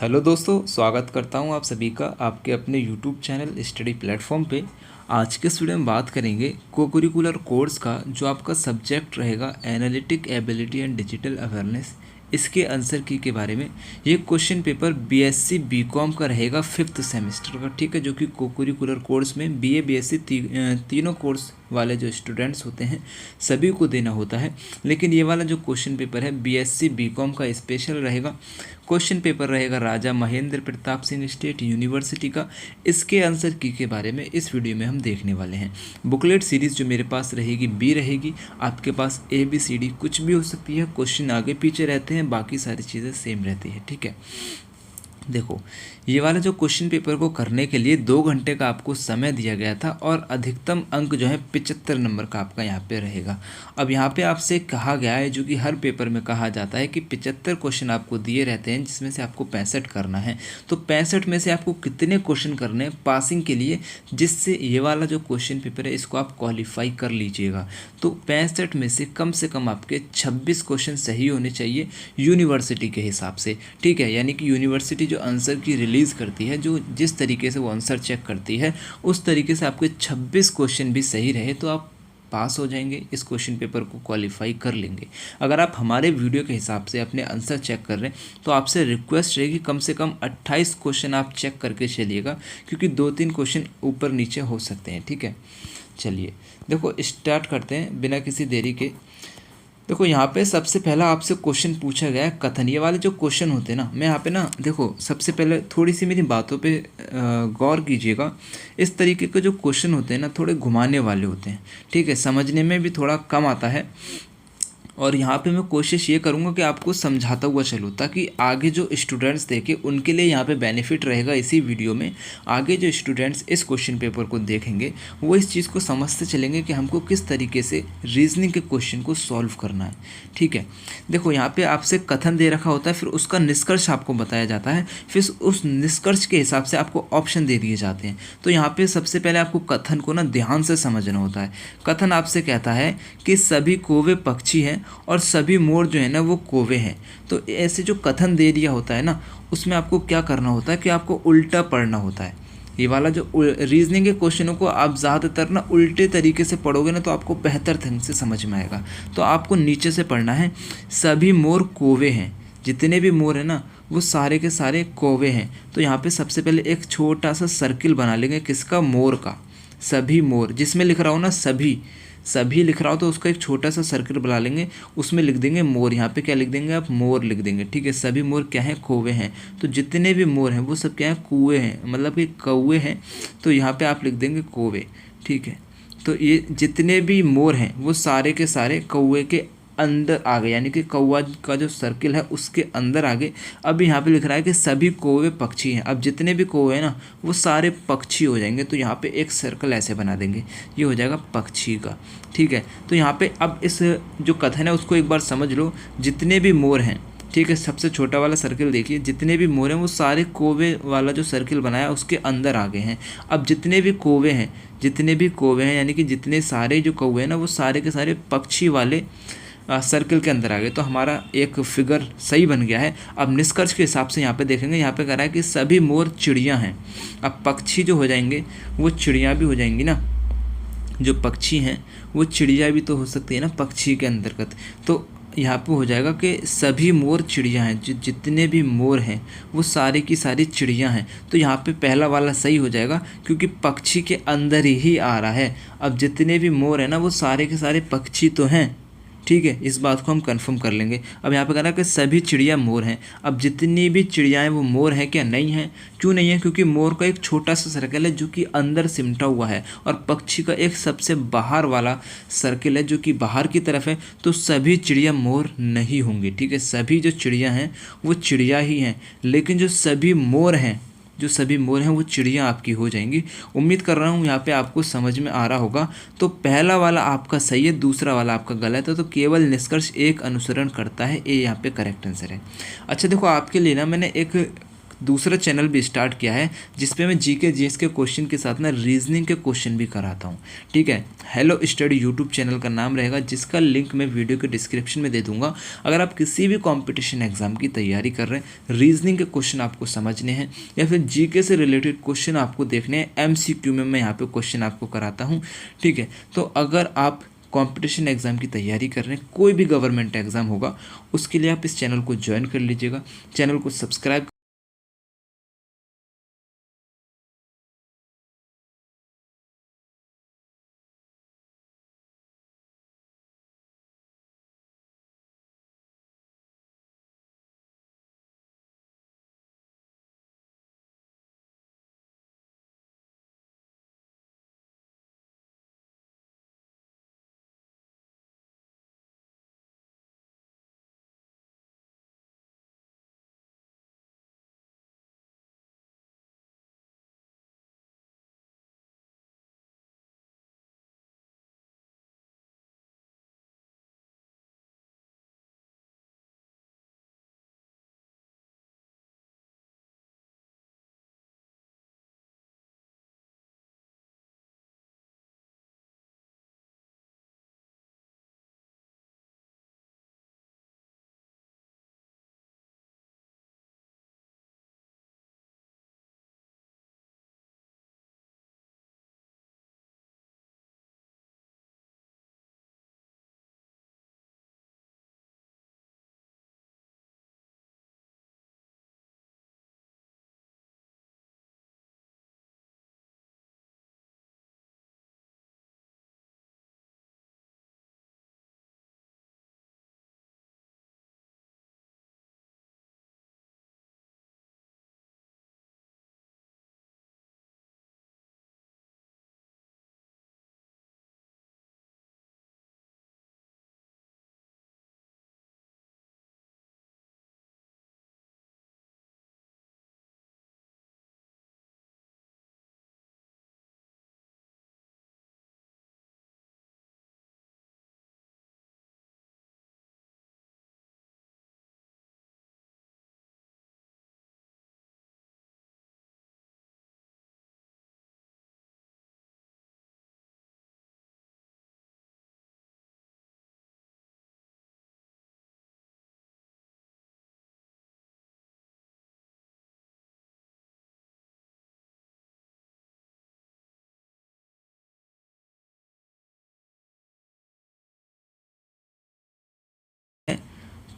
Hello दोस्तों, स्वागत करता हूं आप सभी का आपके अपने यूट्यूब चैनल स्टडी प्लेटफॉर्म पे। आज के इस वीडियो में बात करेंगे कोकुरिकुलर कोर्स का जो आपका सब्जेक्ट रहेगा analytic ability and digital awareness, इसके आंसर की के बारे में। ये क्वेश्चन पेपर बीएससी बीकॉम का रहेगा 5th सेमेस्टर का, ठीक है, जो कि कोकुरिकुलर कोर्स में बीए बीएससी तीनों कोर्स वाले जो स्टूडेंट्स होते हैं सभी को देना होता है। लेकिन ये वाला जो क्वेश्चन पेपर है बीएससी बीकॉम का स्पेशल रहेगा। क्वेश्चन पेपर रहेगा राजा महेंद्र प्रताप सिंह स्टेट यूनिवर्सिटी का। इसके आंसर की के बारे में इस वीडियो में हम देखने वाले हैं। बुकलेट सीरीज़ जो मेरे पास रहेगी बी रहेगी, आपके पास ए बी सी डी कुछ भी हो सकती है, क्वेश्चन आगे पीछे रहते हैं, बाकी सारी चीज़ें सेम रहती है, ठीक है। देखो, ये वाला जो क्वेश्चन पेपर को करने के लिए 2 घंटे का आपको समय दिया गया था और अधिकतम अंक जो है 75 नंबर का आपका यहाँ पे रहेगा। अब यहाँ पे आपसे कहा गया है, जो कि हर पेपर में कहा जाता है कि 75 क्वेश्चन आपको दिए रहते हैं, जिसमें से आपको 65 करना है। तो 65 में से आपको कितने क्वेश्चन करने हैं पासिंग के लिए, जिससे ये वाला जो क्वेश्चन पेपर है इसको आप क्वालिफाई कर लीजिएगा। तो 65 में से कम आपके 26 क्वेश्चन सही होने चाहिए यूनिवर्सिटी के हिसाब से, ठीक है। यानी कि यूनिवर्सिटी जो आंसर की रिलीज़ करती है, जो जिस तरीके से वो आंसर चेक करती है, उस तरीके से आपके 26 क्वेश्चन भी सही रहे तो आप पास हो जाएंगे, इस क्वेश्चन पेपर को क्वालिफाई कर लेंगे। अगर आप हमारे वीडियो के हिसाब से अपने आंसर चेक कर रहे हैं तो आपसे रिक्वेस्ट रहेगी कम से कम 28 क्वेश्चन आप चेक करके चलिएगा, क्योंकि 2-3 क्वेश्चन ऊपर नीचे हो सकते हैं, ठीक है। चलिए देखो, स्टार्ट करते हैं बिना किसी देरी के। देखो, यहाँ पे सबसे पहला आपसे क्वेश्चन पूछा गया है कथन। ये वाले जो क्वेश्चन होते हैं ना, मैं यहाँ पे ना देखो, सबसे पहले थोड़ी सी मेरी बातों पे गौर कीजिएगा। इस तरीके के जो क्वेश्चन होते हैं ना, थोड़े घुमाने वाले होते हैं, ठीक है, समझने में भी थोड़ा कम आता है। और यहाँ पे मैं कोशिश ये करूँगा कि आपको समझाता हुआ चलूँ, ताकि आगे जो स्टूडेंट्स देखें उनके लिए यहाँ पे बेनिफिट रहेगा। इसी वीडियो में आगे जो स्टूडेंट्स इस क्वेश्चन पेपर को देखेंगे वो इस चीज़ को समझते चलेंगे कि हमको किस तरीके से रीजनिंग के क्वेश्चन को सॉल्व करना है, ठीक है। देखो, यहाँ पर आपसे कथन दे रखा होता है, फिर उसका निष्कर्ष आपको बताया जाता है, फिर उस निष्कर्ष के हिसाब से आपको ऑप्शन दे दिए जाते हैं। तो यहाँ पर सबसे पहले आपको कथन को ना ध्यान से समझना होता है। कथन आपसे कहता है कि सभी कौवे पक्षी हैं और सभी मोर जो है ना वो कौवे हैं। तो ऐसे जो कथन दे दिया होता है ना, उसमें आपको क्या करना होता है कि आपको उल्टा पढ़ना होता है। ये वाला जो रीजनिंग के क्वेश्चनों को आप ज़्यादातर ना उल्टे तरीके से पढ़ोगे ना, तो आपको बेहतर ढंग से समझ में आएगा। तो आपको नीचे से पढ़ना है, सभी मोर कौवे हैं। जितने भी मोर हैं ना वो सारे के सारे कौवे हैं। तो यहाँ पे सबसे पहले एक छोटा सा सर्किल बना लेंगे, किसका? मोर का। सभी मोर, जिसमें लिख रहा हो ना सभी लिख रहा हो तो उसका एक छोटा सा सर्किल बना लेंगे, उसमें लिख देंगे मोर। यहाँ पे क्या लिख देंगे आप? मोर लिख देंगे, ठीक है। सभी मोर क्या है? कौवे हैं। तो जितने भी मोर हैं वो सब क्या है? कौवे हैं, मतलब कि कौवे हैं। तो यहाँ पे आप लिख देंगे कौवे, ठीक है। तो ये जितने भी मोर हैं वो सारे के सारे कौवे के अंदर आ गए, यानी कि कौवा का जो सर्किल है उसके अंदर आ गए। अब यहाँ पे लिख रहा है कि सभी कौवे पक्षी हैं। अब जितने भी कौवे हैं ना वो सारे पक्षी हो जाएंगे। तो यहाँ पे एक सर्कल ऐसे बना देंगे, ये हो जाएगा पक्षी का, ठीक है। तो यहाँ पे अब इस जो कथन है उसको एक बार समझ लो। जितने भी मोर हैं, ठीक है, सबसे छोटा वाला सर्किल देखिए, जितने भी मोर हैं वो सारे कौवे वाला जो सर्किल बनाया उसके अंदर आ गए हैं। अब जितने भी कौवे हैं यानी कि जितने सारे जो कौवे हैं ना वो सारे के सारे पक्षी वाले सर्किल के अंदर आ गए। तो हमारा एक फिगर सही बन गया है। अब निष्कर्ष के हिसाब से यहाँ पे देखेंगे, यहाँ पे कह रहा है कि सभी मोर चिड़िया हैं। अब पक्षी जो हो जाएंगे वो चिड़िया भी हो जाएंगी ना, जो पक्षी हैं वो चिड़िया भी तो हो सकती है ना पक्षी के अंतर्गत। तो यहाँ पे हो जाएगा कि सभी मोर चिड़िया हैं। जितने भी मोर हैं वो सारे की सारी चिड़िया हैं। तो यहाँ पे पहला वाला सही हो जाएगा, क्योंकि पक्षी के अंदर ही आ रहा है। अब जितने भी मोर हैं ना वो सारे के सारे पक्षी तो हैं, ठीक है, इस बात को हम कंफर्म कर लेंगे। अब यहाँ पे कह रहा है कि सभी चिड़िया मोर हैं। अब जितनी भी चिड़ियाएँ वो मोर हैं क्या? नहीं है। क्यों नहीं है? क्योंकि मोर का एक छोटा सा सर्कल है जो कि अंदर सिमटा हुआ है, और पक्षी का एक सबसे बाहर वाला सर्कल है जो कि बाहर की तरफ है। तो सभी चिड़िया मोर नहीं होंगी, ठीक है। सभी जो चिड़िया हैं वो चिड़िया ही हैं, लेकिन जो सभी मोर हैं वो चिड़िया आपकी हो जाएंगी। उम्मीद कर रहा हूँ यहाँ पे आपको समझ में आ रहा होगा। तो पहला वाला आपका सही है, दूसरा वाला आपका गलत है। तो केवल निष्कर्ष एक अनुसरण करता है, ये यहाँ पे करेक्ट आंसर है। अच्छा देखो, आपके लिए ना मैंने एक दूसरा चैनल भी स्टार्ट किया है जिसपे मैं जीके जीएस के क्वेश्चन के साथ ना रीजनिंग के क्वेश्चन भी कराता हूँ। ठीक है, हेलो स्टडी यूट्यूब चैनल का नाम रहेगा, जिसका लिंक मैं वीडियो के डिस्क्रिप्शन में दे दूंगा। अगर आप किसी भी कॉम्पिटिशन एग्जाम की तैयारी कर रहे हैं, रीजनिंग के क्वेश्चन आपको समझने हैं या फिर जीके से रिलेटेड क्वेश्चन आपको देखने हैं, एमसीक्यू में मैं यहाँ पे क्वेश्चन आपको कराता हूँ। ठीक है, तो अगर आप कंपटीशन एग्ज़ाम की तैयारी कर रहे हैं, कोई भी गवर्नमेंट एग्ज़ाम होगा, उसके लिए आप इस चैनल को ज्वाइन कर लीजिएगा, चैनल को सब्सक्राइब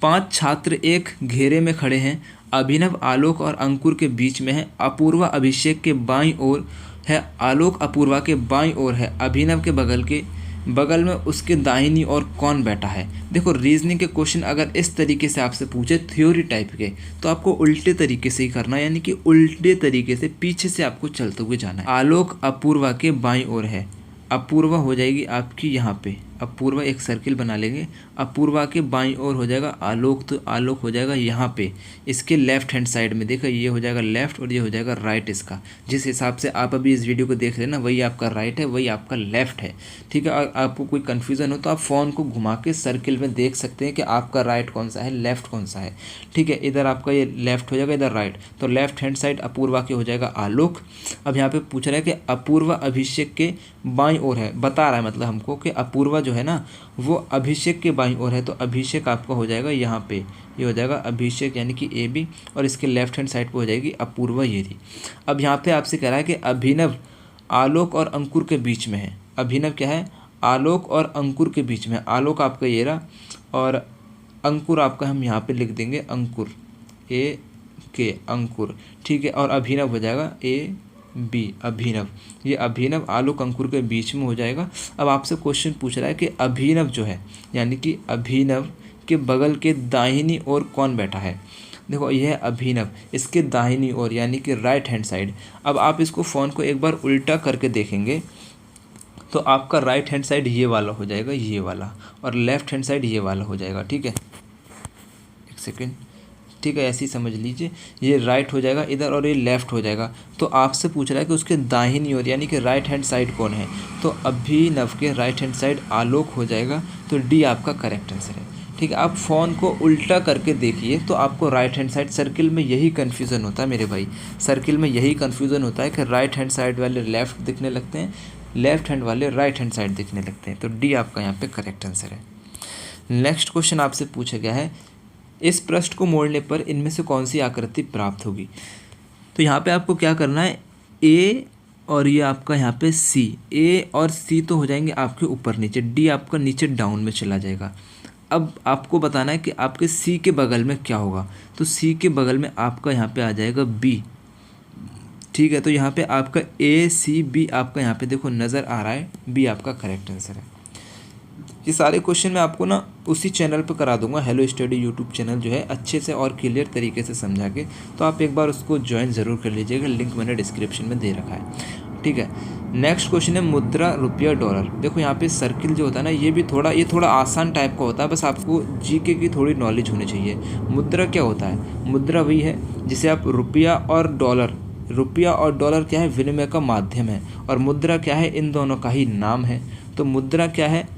पांच छात्र एक घेरे में खड़े हैं। अभिनव आलोक और अंकुर के बीच में है। अपूर्वा अभिषेक के बाईं ओर है। आलोक अपूर्वा के बाईं ओर है। अभिनव के बगल में उसके दाहिनी ओर कौन बैठा है। देखो, रीजनिंग के क्वेश्चन अगर इस तरीके से आपसे पूछे थ्योरी टाइप के, तो आपको उल्टे तरीके से ही करना है, यानी कि उल्टे तरीके से पीछे से आपको चलते हुए जाना है। आलोक अपूर्वा के बाईं ओर है। अपूर्वा हो जाएगी आपकी यहाँ पे, अपूर्वा एक सर्किल बना लेंगे। अपूर्वा के बाईं ओर हो जाएगा आलोक, तो आलोक हो जाएगा यहाँ पे इसके लेफ्ट हैंड साइड में। देखो, ये हो जाएगा लेफ्ट और ये हो जाएगा राइट इसका। जिस हिसाब से आप अभी इस वीडियो को देख रहे हैं ना, वही आपका राइट है, वही आपका लेफ्ट है। ठीक है, और आपको कोई कन्फ्यूज़न हो तो आप फ़ोन को घुमा के सर्किल में देख सकते हैं कि आपका राइट कौन सा है, लेफ्ट कौन सा है। ठीक है, इधर आपका ये लेफ्ट हो जाएगा, इधर राइट, तो लेफ्ट हैंड साइड अपूर्वा के हो जाएगा आलोक। अब यहाँ पे पूछ रहा है कि अपूर्वा अभिषेक के बाईं ओर है, बता रहा है मतलब हमको कि अपूर्वा जो है ना वो अभिषेक के बाईं ओर है, तो अभिषेक आपका हो जाएगा यहाँ पे, ये हो जाएगा अभिषेक यानी कि ए बी, और इसके लेफ्ट हैंड साइड पे हो जाएगी अपूर्वा, ये थी। अब यहाँ पे आपसे कह रहा है कि अभिनव आलोक और अंकुर के बीच में है। अभिनव क्या है, आलोक और अंकुर के बीच में। आलोक आपका ये रहा और अंकुर आपका हम यहाँ पे लिख देंगे अंकुर, ए के अंकुर। ठीक है, और अभिनव हो जाएगा ए बी, अभिनव। ये अभिनव आलोक अंकुर के बीच में हो जाएगा। अब आपसे क्वेश्चन पूछ रहा है कि अभिनव जो है, यानी कि अभिनव के बगल के दाहिनी ओर कौन बैठा है। देखो, यह है अभिनव, इसके दाहिनी ओर यानी कि राइट हैंड साइड। अब आप इसको फ़ोन को एक बार उल्टा करके देखेंगे तो आपका राइट हैंड साइड ये वाला हो जाएगा, ये वाला, और लेफ्ट हैंड साइड ये वाला हो जाएगा। ठीक है, एक सेकेंड। ठीक है, ऐसे ही समझ लीजिए, ये राइट हो जाएगा इधर और ये लेफ़्ट हो जाएगा। तो आपसे पूछ रहा है कि उसके दाहिनी ओर यानी कि राइट हैंड साइड कौन है, तो अभिनव के राइट हैंड साइड आलोक हो जाएगा, तो डी आपका करेक्ट आंसर है। ठीक है। आप फ़ोन को उल्टा करके देखिए तो आपको राइट हैंड साइड सर्किल में यही कन्फ्यूज़न होता है मेरे भाई, सर्किल में यही कन्फ्यूज़न होता है कि राइट हैंड साइड वाले लेफ़्ट दिखने लगते हैं, लेफ़्ट हैंड वाले राइट हैंड साइड दिखने लगते हैं। तो डी आपका यहाँ पे करेक्ट आंसर है। नेक्स्ट क्वेश्चन आपसे पूछा गया है, इस पृष्ठ को मोड़ने पर इनमें से कौन सी आकृति प्राप्त होगी। तो यहाँ पे आपको क्या करना है, ए और ये आपका यहाँ पे सी, ए और सी तो हो जाएंगे आपके ऊपर नीचे, डी आपका नीचे डाउन में चला जाएगा। अब आपको बताना है कि आपके सी के बगल में क्या होगा। तो सी के बगल में आपका यहाँ पे आ जाएगा बी, ठीक है। तो यहाँ पे आपका ए सी बी आपका यहाँ पे देखो नज़र आ रहा है, बी आपका करेक्ट आंसर है। ये सारे क्वेश्चन मैं आपको ना उसी चैनल पर करा दूंगा, हेलो स्टडी यूट्यूब चैनल जो है, अच्छे से और क्लियर तरीके से समझा के, तो आप एक बार उसको ज्वाइन ज़रूर कर लीजिएगा, लिंक मैंने डिस्क्रिप्शन में दे रखा है, ठीक है। नेक्स्ट क्वेश्चन है मुद्रा, रुपया, डॉलर। देखो यहाँ पे सर्किल जो होता है ना, ये थोड़ा आसान टाइप का होता है, बस आपको जीके की थोड़ी नॉलेज होनी चाहिए। मुद्रा क्या होता है, मुद्रा वही है जिसे आप रुपया और डॉलर, रुपया और डॉलर क्या है, विनिमय का माध्यम है, और मुद्रा क्या है, इन दोनों का ही नाम है। तो मुद्रा क्या है,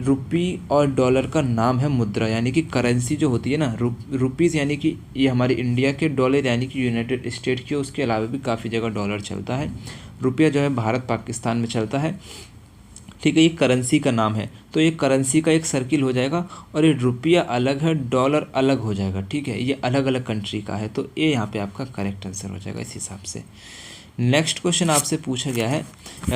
रुपी और डॉलर का नाम है मुद्रा, यानी कि करेंसी जो होती है ना, रुपीज़ यानी कि ये हमारे इंडिया के, डॉलर यानी कि यूनाइटेड स्टेट के, उसके अलावा भी काफ़ी जगह डॉलर चलता है। रुपया जो है भारत पाकिस्तान में चलता है, ठीक है। ये करेंसी का नाम है, तो ये करेंसी का एक सर्किल हो जाएगा, और ये रुपया अलग है, डॉलर अलग हो जाएगा, ठीक है। ये अलग अलग कंट्री का है, तो ये यहाँ पे आपका करेक्ट आंसर हो जाएगा इस हिसाब से। नेक्स्ट क्वेश्चन आपसे पूछा गया है,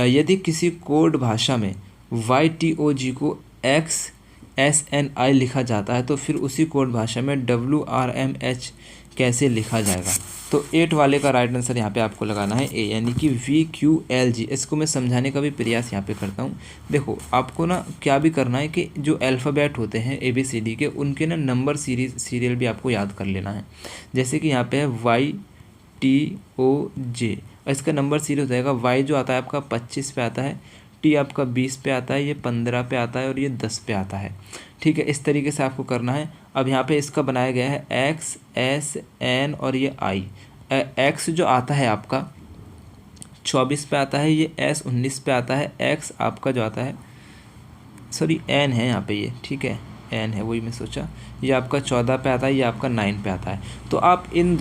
यदि किसी कोड भाषा में YTOG को XSNI लिखा जाता है तो फिर उसी कोड भाषा में WRMH कैसे लिखा जाएगा। तो 8 वाले का राइट आंसर यहाँ पे आपको लगाना है ए, यानी कि VQLG। इसको मैं समझाने का भी प्रयास यहाँ पे करता हूँ। देखो आपको ना क्या भी करना है कि जो अल्फ़ाबेट होते हैं ABCD के, उनके ना नंबर सीरियल भी आपको याद कर लेना है। जैसे कि यहाँ पे है YTOJ, इसका नंबर सीरीज हो जाएगा, Y जो आता है आपका 25 पे आता है, T आपका 20 पे आता है, ये 15 पे आता है, और ये 10 पे आता है, ठीक है। इस तरीके से आपको करना है। अब यहाँ पे इसका बनाया गया है X S N और ये I। X जो आता है आपका 24 पे आता है, ये S 19 पे आता है, X आपका जो आता है, सॉरी N है यहाँ पे ये, ठीक है, N है, वही मैं सोचा, ये आपका 14 पे आता है, ये आपका 9 पे आता है। तो आप इन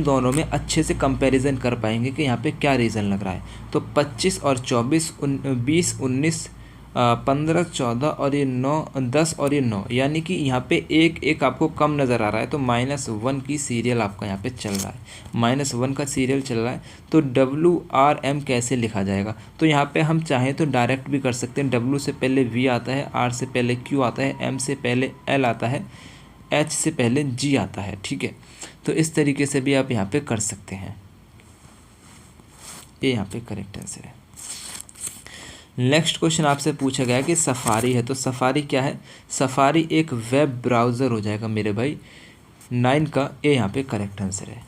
दोनों में अच्छे से कंपैरिजन कर पाएंगे कि यहाँ पे क्या रीज़न लग रहा है। तो 25 और 24, 20, 19, 15, 14 और ये 9, 10 और ये 9, यानी कि यहाँ पे एक आपको कम नज़र आ रहा है। तो -1 की सीरियल आपका यहाँ पे चल रहा है, -1 का सीरियल चल रहा है। तो WRM कैसे लिखा जाएगा। तो यहाँ पे हम चाहें तो डायरेक्ट भी कर सकते हैं, W से पहले V आता है, R से पहले Q आता है, M से पहले L आता है, H से पहले G आता है, ठीक है। तो इस तरीके से भी आप यहाँ पे कर सकते हैं, ये यहाँ पे करेक्ट आंसर है। नेक्स्ट क्वेश्चन आपसे पूछा गया कि सफारी है, तो सफारी क्या है, सफारी एक वेब ब्राउज़र हो जाएगा मेरे भाई, 9 का ए यहाँ पे करेक्ट आंसर है।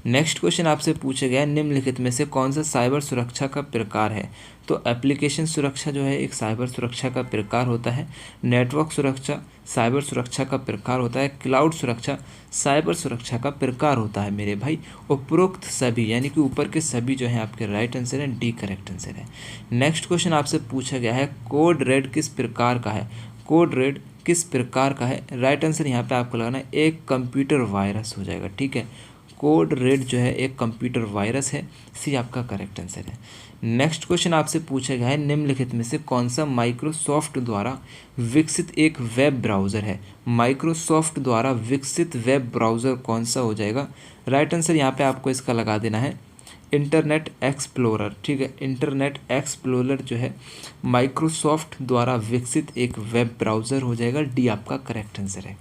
नेक्स्ट क्वेश्चन आपसे पूछा गया है, निम्नलिखित में से कौन सा साइबर सुरक्षा का प्रकार है। तो एप्लीकेशन सुरक्षा जो है एक साइबर सुरक्षा का प्रकार होता है, नेटवर्क सुरक्षा साइबर सुरक्षा का प्रकार होता है, क्लाउड सुरक्षा साइबर सुरक्षा का प्रकार होता है मेरे भाई। उपरोक्त सभी यानी कि ऊपर के सभी जो हैं आपके राइट आंसर हैं, डी करेक्ट आंसर है। नेक्स्ट क्वेश्चन आपसे पूछा गया है, कोड रेड किस प्रकार का है। कोड रेड किस प्रकार का है, राइट आंसर यहाँ पे आपको लगाना है एक कंप्यूटर वायरस हो जाएगा, ठीक है। कोड रेड जो है एक कंप्यूटर वायरस है, सी आपका करेक्ट आंसर है। नेक्स्ट क्वेश्चन आपसे पूछा गया है, निम्नलिखित में से कौन सा माइक्रोसॉफ्ट द्वारा विकसित एक वेब ब्राउज़र है। माइक्रोसॉफ्ट द्वारा विकसित वेब ब्राउज़र कौन सा हो जाएगा। राइट आंसर यहाँ पे आपको इसका लगा देना है इंटरनेट एक्सप्लोरर, ठीक है। इंटरनेट एक्सप्लोरर जो है माइक्रोसॉफ्ट द्वारा विकसित एक वेब ब्राउज़र हो जाएगा, डी आपका करेक्ट आंसर है।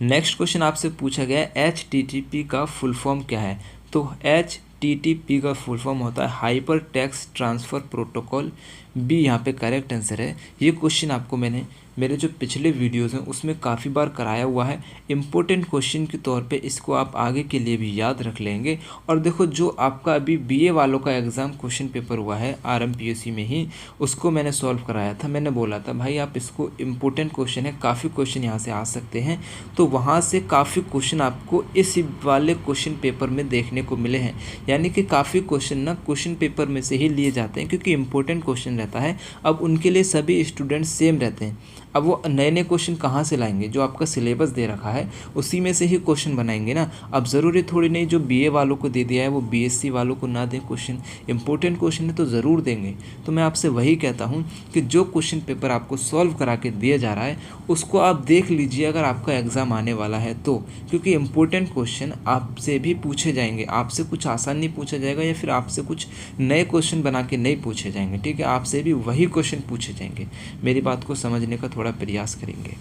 नेक्स्ट क्वेश्चन आपसे पूछा गया है, HTTP का फुल फॉर्म क्या है। तो HTTP का फुल फॉर्म होता है hyper text transfer protocol, B यहाँ पे करेक्ट आंसर है। ये क्वेश्चन आपको मैंने मेरे जो पिछले वीडियोज़ हैं उसमें काफ़ी बार कराया हुआ है, इम्पोर्टेंट क्वेश्चन के तौर पे इसको आप आगे के लिए भी याद रख लेंगे। और देखो जो आपका अभी BA वालों का एग्ज़ाम क्वेश्चन पेपर हुआ है RMPSC में ही, उसको मैंने सॉल्व कराया था। मैंने बोला था भाई आप इसको, इम्पोर्टेंट क्वेश्चन है, काफ़ी क्वेश्चन यहाँ से आ सकते हैं। तो वहाँ से काफ़ी क्वेश्चन आपको इस वाले क्वेश्चन पेपर में देखने को मिले हैं, यानी कि काफ़ी क्वेश्चन ना क्वेश्चन पेपर में से ही लिए जाते हैं क्योंकि इम्पोर्टेंट क्वेश्चन रहता है। अब उनके लिए सभी स्टूडेंट्स सेम रहते हैं। अब वो नए नए क्वेश्चन कहाँ से लाएंगे? जो आपका सिलेबस दे रखा है उसी में से ही क्वेश्चन बनाएंगे ना। अब ज़रूरी थोड़ी नहीं जो बीए वालों को दे दिया है वो बीएससी वालों को ना दें क्वेश्चन। इंपॉर्टेंट क्वेश्चन है तो ज़रूर देंगे। तो मैं आपसे वही कहता हूँ कि जो क्वेश्चन पेपर आपको सॉल्व करा के दिया जा रहा है उसको आप देख लीजिए अगर आपका एग्ज़ाम आने वाला है तो, क्योंकि इंपॉर्टेंट क्वेश्चन आपसे भी पूछे जाएंगे। आपसे कुछ आसान नहीं पूछा जाएगा या फिर आपसे कुछ नए क्वेश्चन बना के नहीं पूछे जाएंगे, ठीक है। आपसे भी वही क्वेश्चन पूछे जाएंगे। मेरी बात को समझने का थोड़ा प्रयास करेंगे।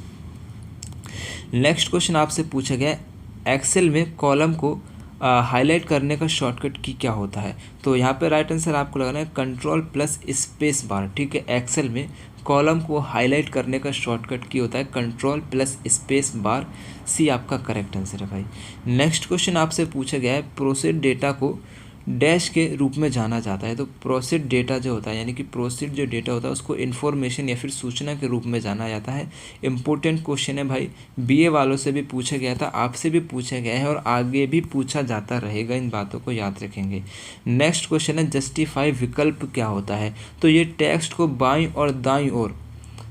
नेक्स्ट क्वेश्चन आपसे पूछा गया एक्सेल में कॉलम को हाईलाइट करने का शॉर्टकट की क्या होता है? तो यहाँ पे राइट आंसर आपको लगाना है कंट्रोल प्लस स्पेस बार, ठीक है। एक्सेल में कॉलम को हाईलाइट करने का शॉर्टकट की होता है कंट्रोल प्लस स्पेस बार। सी आपका करेक्ट आंसर है भाई। नेक्स्ट क्वेश्चन आपसे पूछा गया है प्रोसेस डेटा को डैश के रूप में जाना जाता है। तो प्रोसेस डेटा जो होता है यानी कि प्रोसेस जो डेटा होता है उसको इन्फॉर्मेशन या फिर सूचना के रूप में जाना जाता है। इंपॉर्टेंट क्वेश्चन है भाई, बीए वालों से भी पूछा गया था, आपसे भी पूछा गया है और आगे भी पूछा जाता रहेगा, इन बातों को याद रखेंगे। नेक्स्ट क्वेश्चन है जस्टिफाई विकल्प क्या होता है? तो ये टेक्स्ट को बाईं और दाईं ओर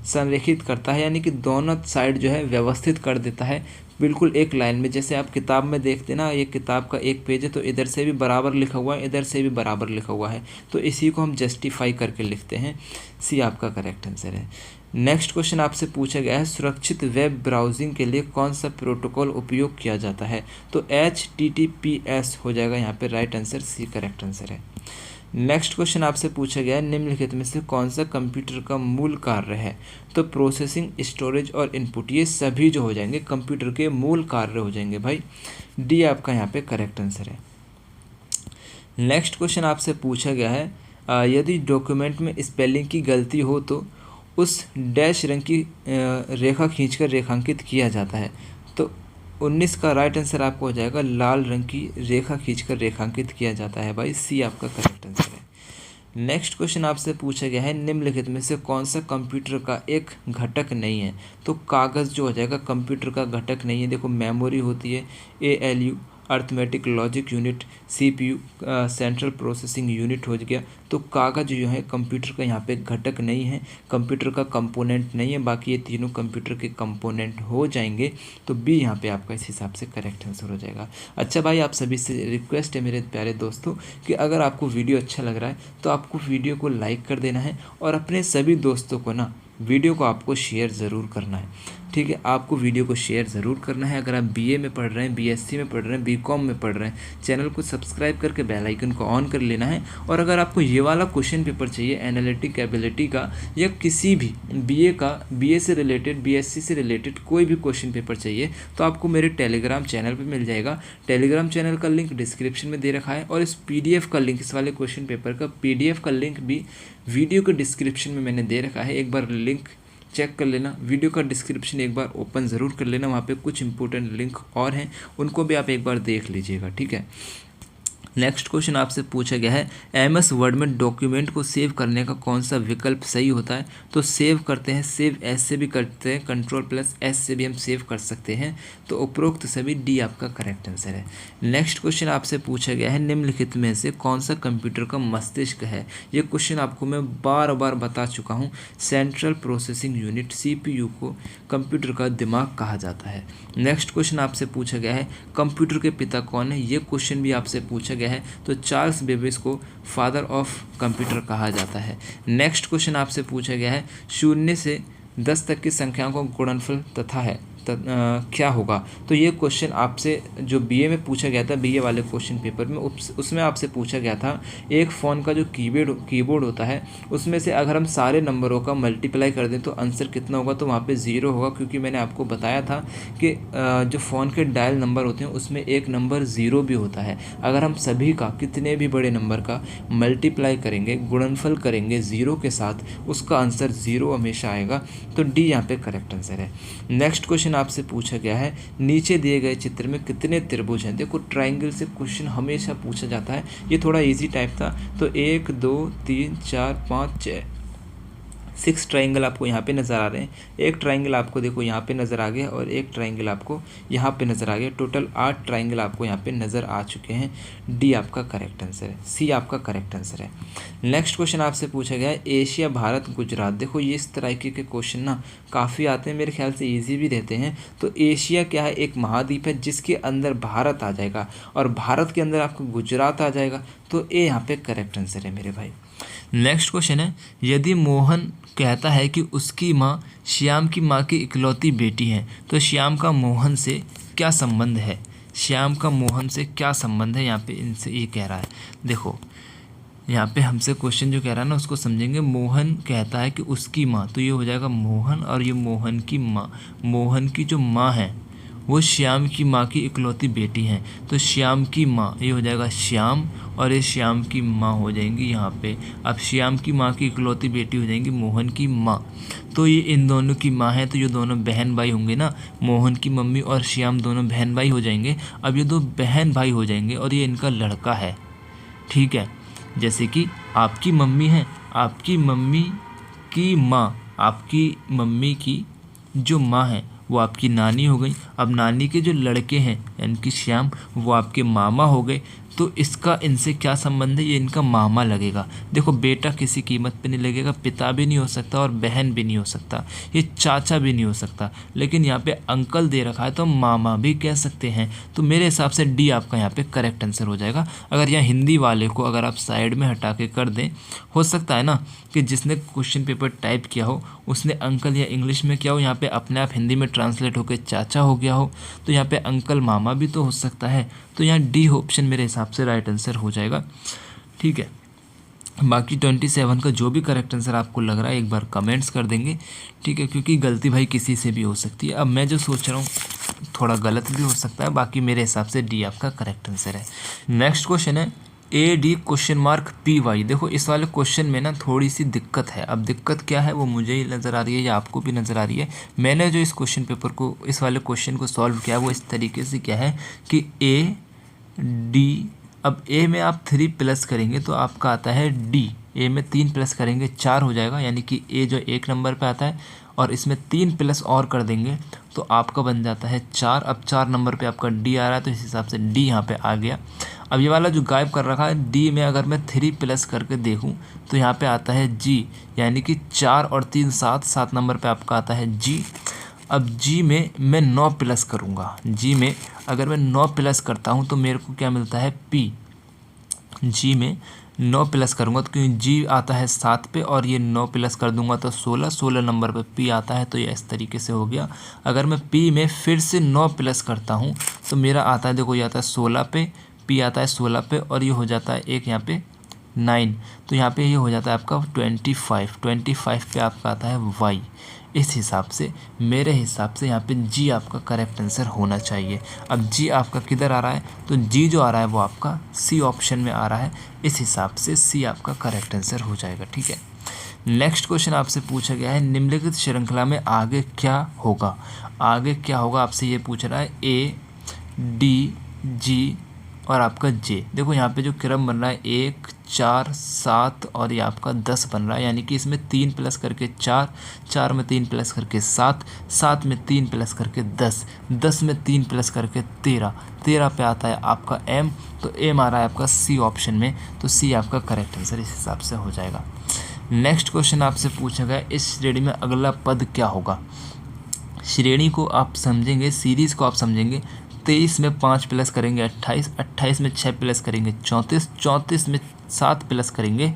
संरेखित करता है, यानी कि दोनों साइड जो है व्यवस्थित कर देता है बिल्कुल एक लाइन में। जैसे आप किताब में देखते ना, ये किताब का एक पेज है तो इधर से भी बराबर लिखा हुआ है, इधर से भी बराबर लिखा हुआ है, तो इसी को हम जस्टिफाई करके लिखते हैं। सी आपका करेक्ट आंसर है। नेक्स्ट क्वेश्चन आपसे पूछा गया है सुरक्षित वेब ब्राउजिंग के लिए कौन सा प्रोटोकॉल उपयोग किया जाता है? तो HTTPS हो जाएगा यहाँ पे right answer. C correct answer है। नेक्स्ट क्वेश्चन आपसे पूछा गया है निम्नलिखित में से कौन सा कंप्यूटर का मूल कार्य है? तो प्रोसेसिंग, स्टोरेज और इनपुट, ये सभी जो हो जाएंगे कंप्यूटर के मूल कार्य हो जाएंगे भाई। डी आपका यहाँ पे करेक्ट आंसर है। नेक्स्ट क्वेश्चन आपसे पूछा गया है यदि डॉक्यूमेंट में स्पेलिंग की गलती हो तो उस डैश रंग की रेखा खींचकर रेखांकित किया जाता है। तो 19 का राइट आंसर आपको हो जाएगा लाल रंग की रेखा खींचकर रेखांकित किया जाता है भाई। सी आपका करेक्ट आंसर है। नेक्स्ट क्वेश्चन आपसे पूछा गया है निम्नलिखित में से कौन सा कंप्यूटर का एक घटक नहीं है? तो कागज़ जो हो जाएगा कंप्यूटर का घटक नहीं है। देखो मेमोरी होती है, ALU arithmetic logic unit, CPU central processing unit हो गया। तो कागज़ जो है कंप्यूटर का यहाँ पे घटक नहीं है, कंप्यूटर का कंपोनेंट नहीं है। बाकी ये तीनों कंप्यूटर के कंपोनेंट हो जाएंगे। तो बी यहाँ पे आपका इस हिसाब से करेक्ट आंसर हो जाएगा। अच्छा भाई, आप सभी से रिक्वेस्ट है मेरे प्यारे दोस्तों कि अगर आपको वीडियो अच्छा लग रहा है तो आपको वीडियो को लाइक कर देना है और अपने सभी दोस्तों को ना वीडियो को आपको शेयर ज़रूर करना है, ठीक है। आपको वीडियो को शेयर ज़रूर करना है। अगर आप बीए में पढ़ रहे हैं, बीएससी में पढ़ रहे हैं, बीकॉम में पढ़ रहे हैं, चैनल को सब्सक्राइब करके बेल आइकन को ऑन कर लेना है। और अगर आपको ये वाला क्वेश्चन पेपर चाहिए एनालिटिक एबिलिटी का या किसी भी बीए का, बीए से रिलेटेड, बीएससी से रिलेटेड कोई भी क्वेश्चन पेपर चाहिए तो आपको मेरे टेलीग्राम चैनल पर मिल जाएगा। टेलीग्राम चैनल का लिंक डिस्क्रिप्शन में दे रखा है और इस PDF का लिंक, इस वाले क्वेश्चन पेपर का PDF का लिंक भी वीडियो के डिस्क्रिप्शन में मैंने दे रखा है। एक बार लिंक चेक कर लेना, वीडियो का डिस्क्रिप्शन एक बार ओपन ज़रूर कर लेना, वहाँ पे कुछ इंपॉर्टेंट लिंक और हैं, उनको भी आप एक बार देख लीजिएगा, ठीक है। नेक्स्ट क्वेश्चन आपसे पूछा गया है MS वर्ड में डॉक्यूमेंट को सेव करने का कौन सा विकल्प सही होता है? तो सेव करते हैं, सेव एस से भी करते हैं, कंट्रोल+S से भी हम सेव कर सकते हैं। तो उपरोक्त सभी डी आपका करेक्ट आंसर है। नेक्स्ट क्वेश्चन आपसे पूछा गया है निम्नलिखित में से कौन सा कंप्यूटर का मस्तिष्क है? ये क्वेश्चन आपको मैं बार बार बता चुका हूँ। सेंट्रल प्रोसेसिंग यूनिट CPU को कंप्यूटर का दिमाग कहा जाता है। नेक्स्ट क्वेश्चन आपसे पूछा गया है कंप्यूटर के पिता कौन है? ये क्वेश्चन भी आपसे पूछा गया है। तो चार्ल्स बेबेज को फादर ऑफ कंप्यूटर कहा जाता है। नेक्स्ट क्वेश्चन आपसे पूछा गया है 0 से 10 तक की संख्याओं का गुणनफल तथा है क्या होगा? तो ये क्वेश्चन आपसे जो बीए में पूछा गया था, बीए वाले क्वेश्चन पेपर में, उसमें आपसे पूछा गया था एक फ़ोन का जो कीबोर्ड होता है उसमें से अगर हम सारे नंबरों का मल्टीप्लाई कर दें तो आंसर कितना होगा? तो वहाँ पे 0 होगा, क्योंकि मैंने आपको बताया था कि जो फ़ोन के डायल नंबर होते हैं उसमें एक नंबर 0 भी होता है। अगर हम सभी का, कितने भी बड़े नंबर का मल्टीप्लाई करेंगे, गुणनफल करेंगे 0 के साथ, उसका आंसर 0 हमेशा आएगा। तो डी यहाँ पे करेक्ट आंसर है। नेक्स्ट क्वेश्चन आपसे पूछा गया है नीचे दिए गए चित्र में कितने त्रिभुज हैं? देखो ट्रायंगल से क्वेश्चन हमेशा पूछा जाता है, ये थोड़ा इजी टाइप था। तो 1 2 3 4 5 6 6 ट्राइंगल आपको यहाँ पे नज़र आ रहे हैं, एक ट्राइंगल आपको देखो यहाँ पे नज़र आ गया और एक ट्राइंगल आपको यहाँ पे नज़र आ गया। टोटल 8 ट्राइंगल आपको यहाँ पे नज़र आ चुके हैं। डी आपका करेक्ट आंसर है, सी आपका करेक्ट आंसर है। नेक्स्ट क्वेश्चन आपसे पूछा गया है एशिया, भारत, गुजरात। देखो ये इस तरह के क्वेश्चन ना काफ़ी आते हैं, मेरे ख्याल से ईजी भी रहते हैं। तो एशिया क्या है, एक महाद्वीप है जिसके अंदर भारत आ जाएगा और भारत के अंदर आपको गुजरात आ जाएगा। तो ए यहाँ पे करेक्ट आंसर है मेरे भाई। नेक्स्ट क्वेश्चन है यदि मोहन कहता है कि उसकी माँ श्याम की माँ की इकलौती बेटी है तो श्याम का मोहन से क्या संबंध है। श्याम का मोहन से क्या संबंध है, यहाँ पे इनसे ये कह रहा है। देखो यहाँ पे हमसे क्वेश्चन जो कह रहा है ना उसको समझेंगे। मोहन कहता है कि उसकी माँ, तो ये हो जाएगा मोहन और ये मोहन की माँ। मोहन की जो माँ है वो श्याम की माँ की इकलौती बेटी हैं, तो श्याम की माँ ये हो जाएगा श्याम और ये श्याम की माँ हो जाएंगी यहाँ पे। अब श्याम की माँ की इकलौती बेटी हो जाएंगी मोहन की माँ, तो ये इन दोनों की माँ है, तो ये दोनों बहन भाई होंगे ना। मोहन की मम्मी और श्याम दोनों बहन भाई हो जाएंगे। अब ये दो बहन भाई हो जाएंगे और ये इनका लड़का है, ठीक है। जैसे कि आपकी मम्मी है, आपकी मम्मी की माँ, आपकी मम्मी की जो माँ है वो आपकी नानी हो गई। अब नानी के जो लड़के हैं यानी कि श्याम, वो आपके मामा हो गए। तो इसका इनसे क्या संबंध है, ये इनका मामा लगेगा। देखो बेटा किसी कीमत पे नहीं लगेगा, पिता भी नहीं हो सकता और बहन भी नहीं हो सकता, ये चाचा भी नहीं हो सकता। लेकिन यहाँ पे अंकल दे रखा है तो मामा भी कह सकते हैं। तो मेरे हिसाब से डी आपका यहाँ पे करेक्ट आंसर हो जाएगा। अगर यहाँ हिंदी वाले को अगर आप साइड में हटा के कर दें, हो सकता है ना कि जिसने क्वेश्चन पेपर टाइप किया हो उसने अंकल या इंग्लिश में किया हो, यहाँ पे अपने आप हिंदी में ट्रांसलेट होकर चाचा हो गया हो, तो यहाँ पे अंकल मामा भी तो हो सकता है। तो यहाँ डी ऑप्शन मेरे हिसाब से राइट आंसर हो जाएगा, ठीक है। बाकी 27 का जो भी करेक्ट आंसर आपको लग रहा है एक बार कमेंट्स कर देंगे, ठीक है, क्योंकि गलती भाई किसी से भी हो सकती है। अब मैं जो सोच रहा हूँ थोड़ा गलत भी हो सकता है, बाकी मेरे हिसाब से डी आपका करेक्ट आंसर है। नेक्स्ट क्वेश्चन है AD?PY। देखो इस वाले क्वेश्चन में ना थोड़ी सी दिक्कत है। अब दिक्कत क्या है वो मुझे ही नज़र आ रही है या आपको भी नज़र आ रही है। मैंने जो इस क्वेश्चन पेपर को, इस वाले क्वेश्चन को सॉल्व किया वो इस तरीके से क्या है कि AD, अब ए में आप 3 प्लस करेंगे तो आपका आता है डी। ए में 3 प्लस करेंगे 4 हो जाएगा, यानी कि ए जो 1 नंबर पे आता है और इसमें 3 प्लस और कर देंगे तो आपका बन जाता है 4। अब 4 नंबर पे आपका डी आ रहा है तो इस हिसाब से डी यहाँ पे आ गया। अब ये वाला जो गायब कर रखा है डी में अगर मैं 3 प्लस करके देखूँ तो यहाँ पे आता है जी, यानी कि 4 और 3 7 नंबर पे आपका आता है जी। अब जी में मैं 9 प्लस करूँगा, जी में अगर मैं 9 प्लस करता हूँ तो मेरे को क्या मिलता है पी। जी में 9 प्लस करूँगा तो क्योंकि जी आता है 7 पे और ये 9 प्लस कर दूंगा तो 16 नंबर पे पी आता है, तो ये इस तरीके से हो गया। अगर मैं पी में फिर से 9 प्लस करता हूँ तो मेरा आता है, देखो ये आता है 16 पे, पी आता है 16 पे और ये हो जाता है एक यहाँ पे 9, तो यहाँ पे ये हो जाता है आपका 25 पे आपका आता है वाई। इस हिसाब से मेरे हिसाब से यहाँ पे जी आपका करेक्ट आंसर होना चाहिए। अब जी आपका किधर आ रहा है, तो जी जो आ रहा है वो आपका सी ऑप्शन में आ रहा है। इस हिसाब से सी आपका करेक्ट आंसर हो जाएगा, ठीक है। नेक्स्ट क्वेश्चन आपसे पूछा गया है निम्नलिखित श्रृंखला में आगे क्या होगा। आगे क्या होगा आपसे ये पूछ रहा है ए, डी, जी और आपका जे। देखो यहाँ पे जो क्रम बन रहा है 1, 4, 7 और ये आपका 10 बन रहा है, यानी कि इसमें 3 प्लस करके 4, 4 में 3 प्लस करके 7, 7 में 3 प्लस करके 10, 10 में 3 प्लस करके 13, 13 पे आता है आपका एम, तो एम आ रहा है आपका सी ऑप्शन में, तो सी आपका करेक्ट आंसर इस हिसाब से हो जाएगा। नेक्स्ट क्वेश्चन आपसे पूछा गया इस श्रेणी में अगला पद क्या होगा। श्रेणी को आप समझेंगे, सीरीज़ को आप समझेंगे। 23 में 5 प्लस करेंगे 28, 28 में 6 प्लस करेंगे 34, 34 में 7 प्लस करेंगे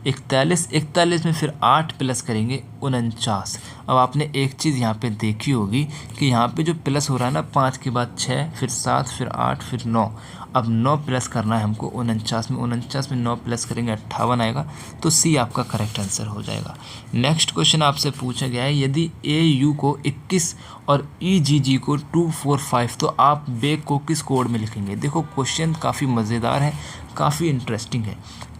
41, 41 में फिर 8 प्लस करेंगे 49। अब आपने एक चीज़ यहाँ पे देखी होगी कि यहाँ पे जो प्लस हो रहा है ना 5 के बाद 6 फिर 7 फिर 8 फिर 9, अब 9 प्लस करना है हमको 49 में, 49 में 9 प्लस करेंगे 58 आएगा, तो सी आपका करेक्ट आंसर हो जाएगा। नेक्स्ट क्वेश्चन आपसे पूछा गया है यदि ए यू को 21 और ई जी जी को 245 तो आप बेग को किस कोड में लिखेंगे। देखो क्वेश्चन काफ़ी मज़ेदार है, काफ़ी इंटरेस्टिंग है।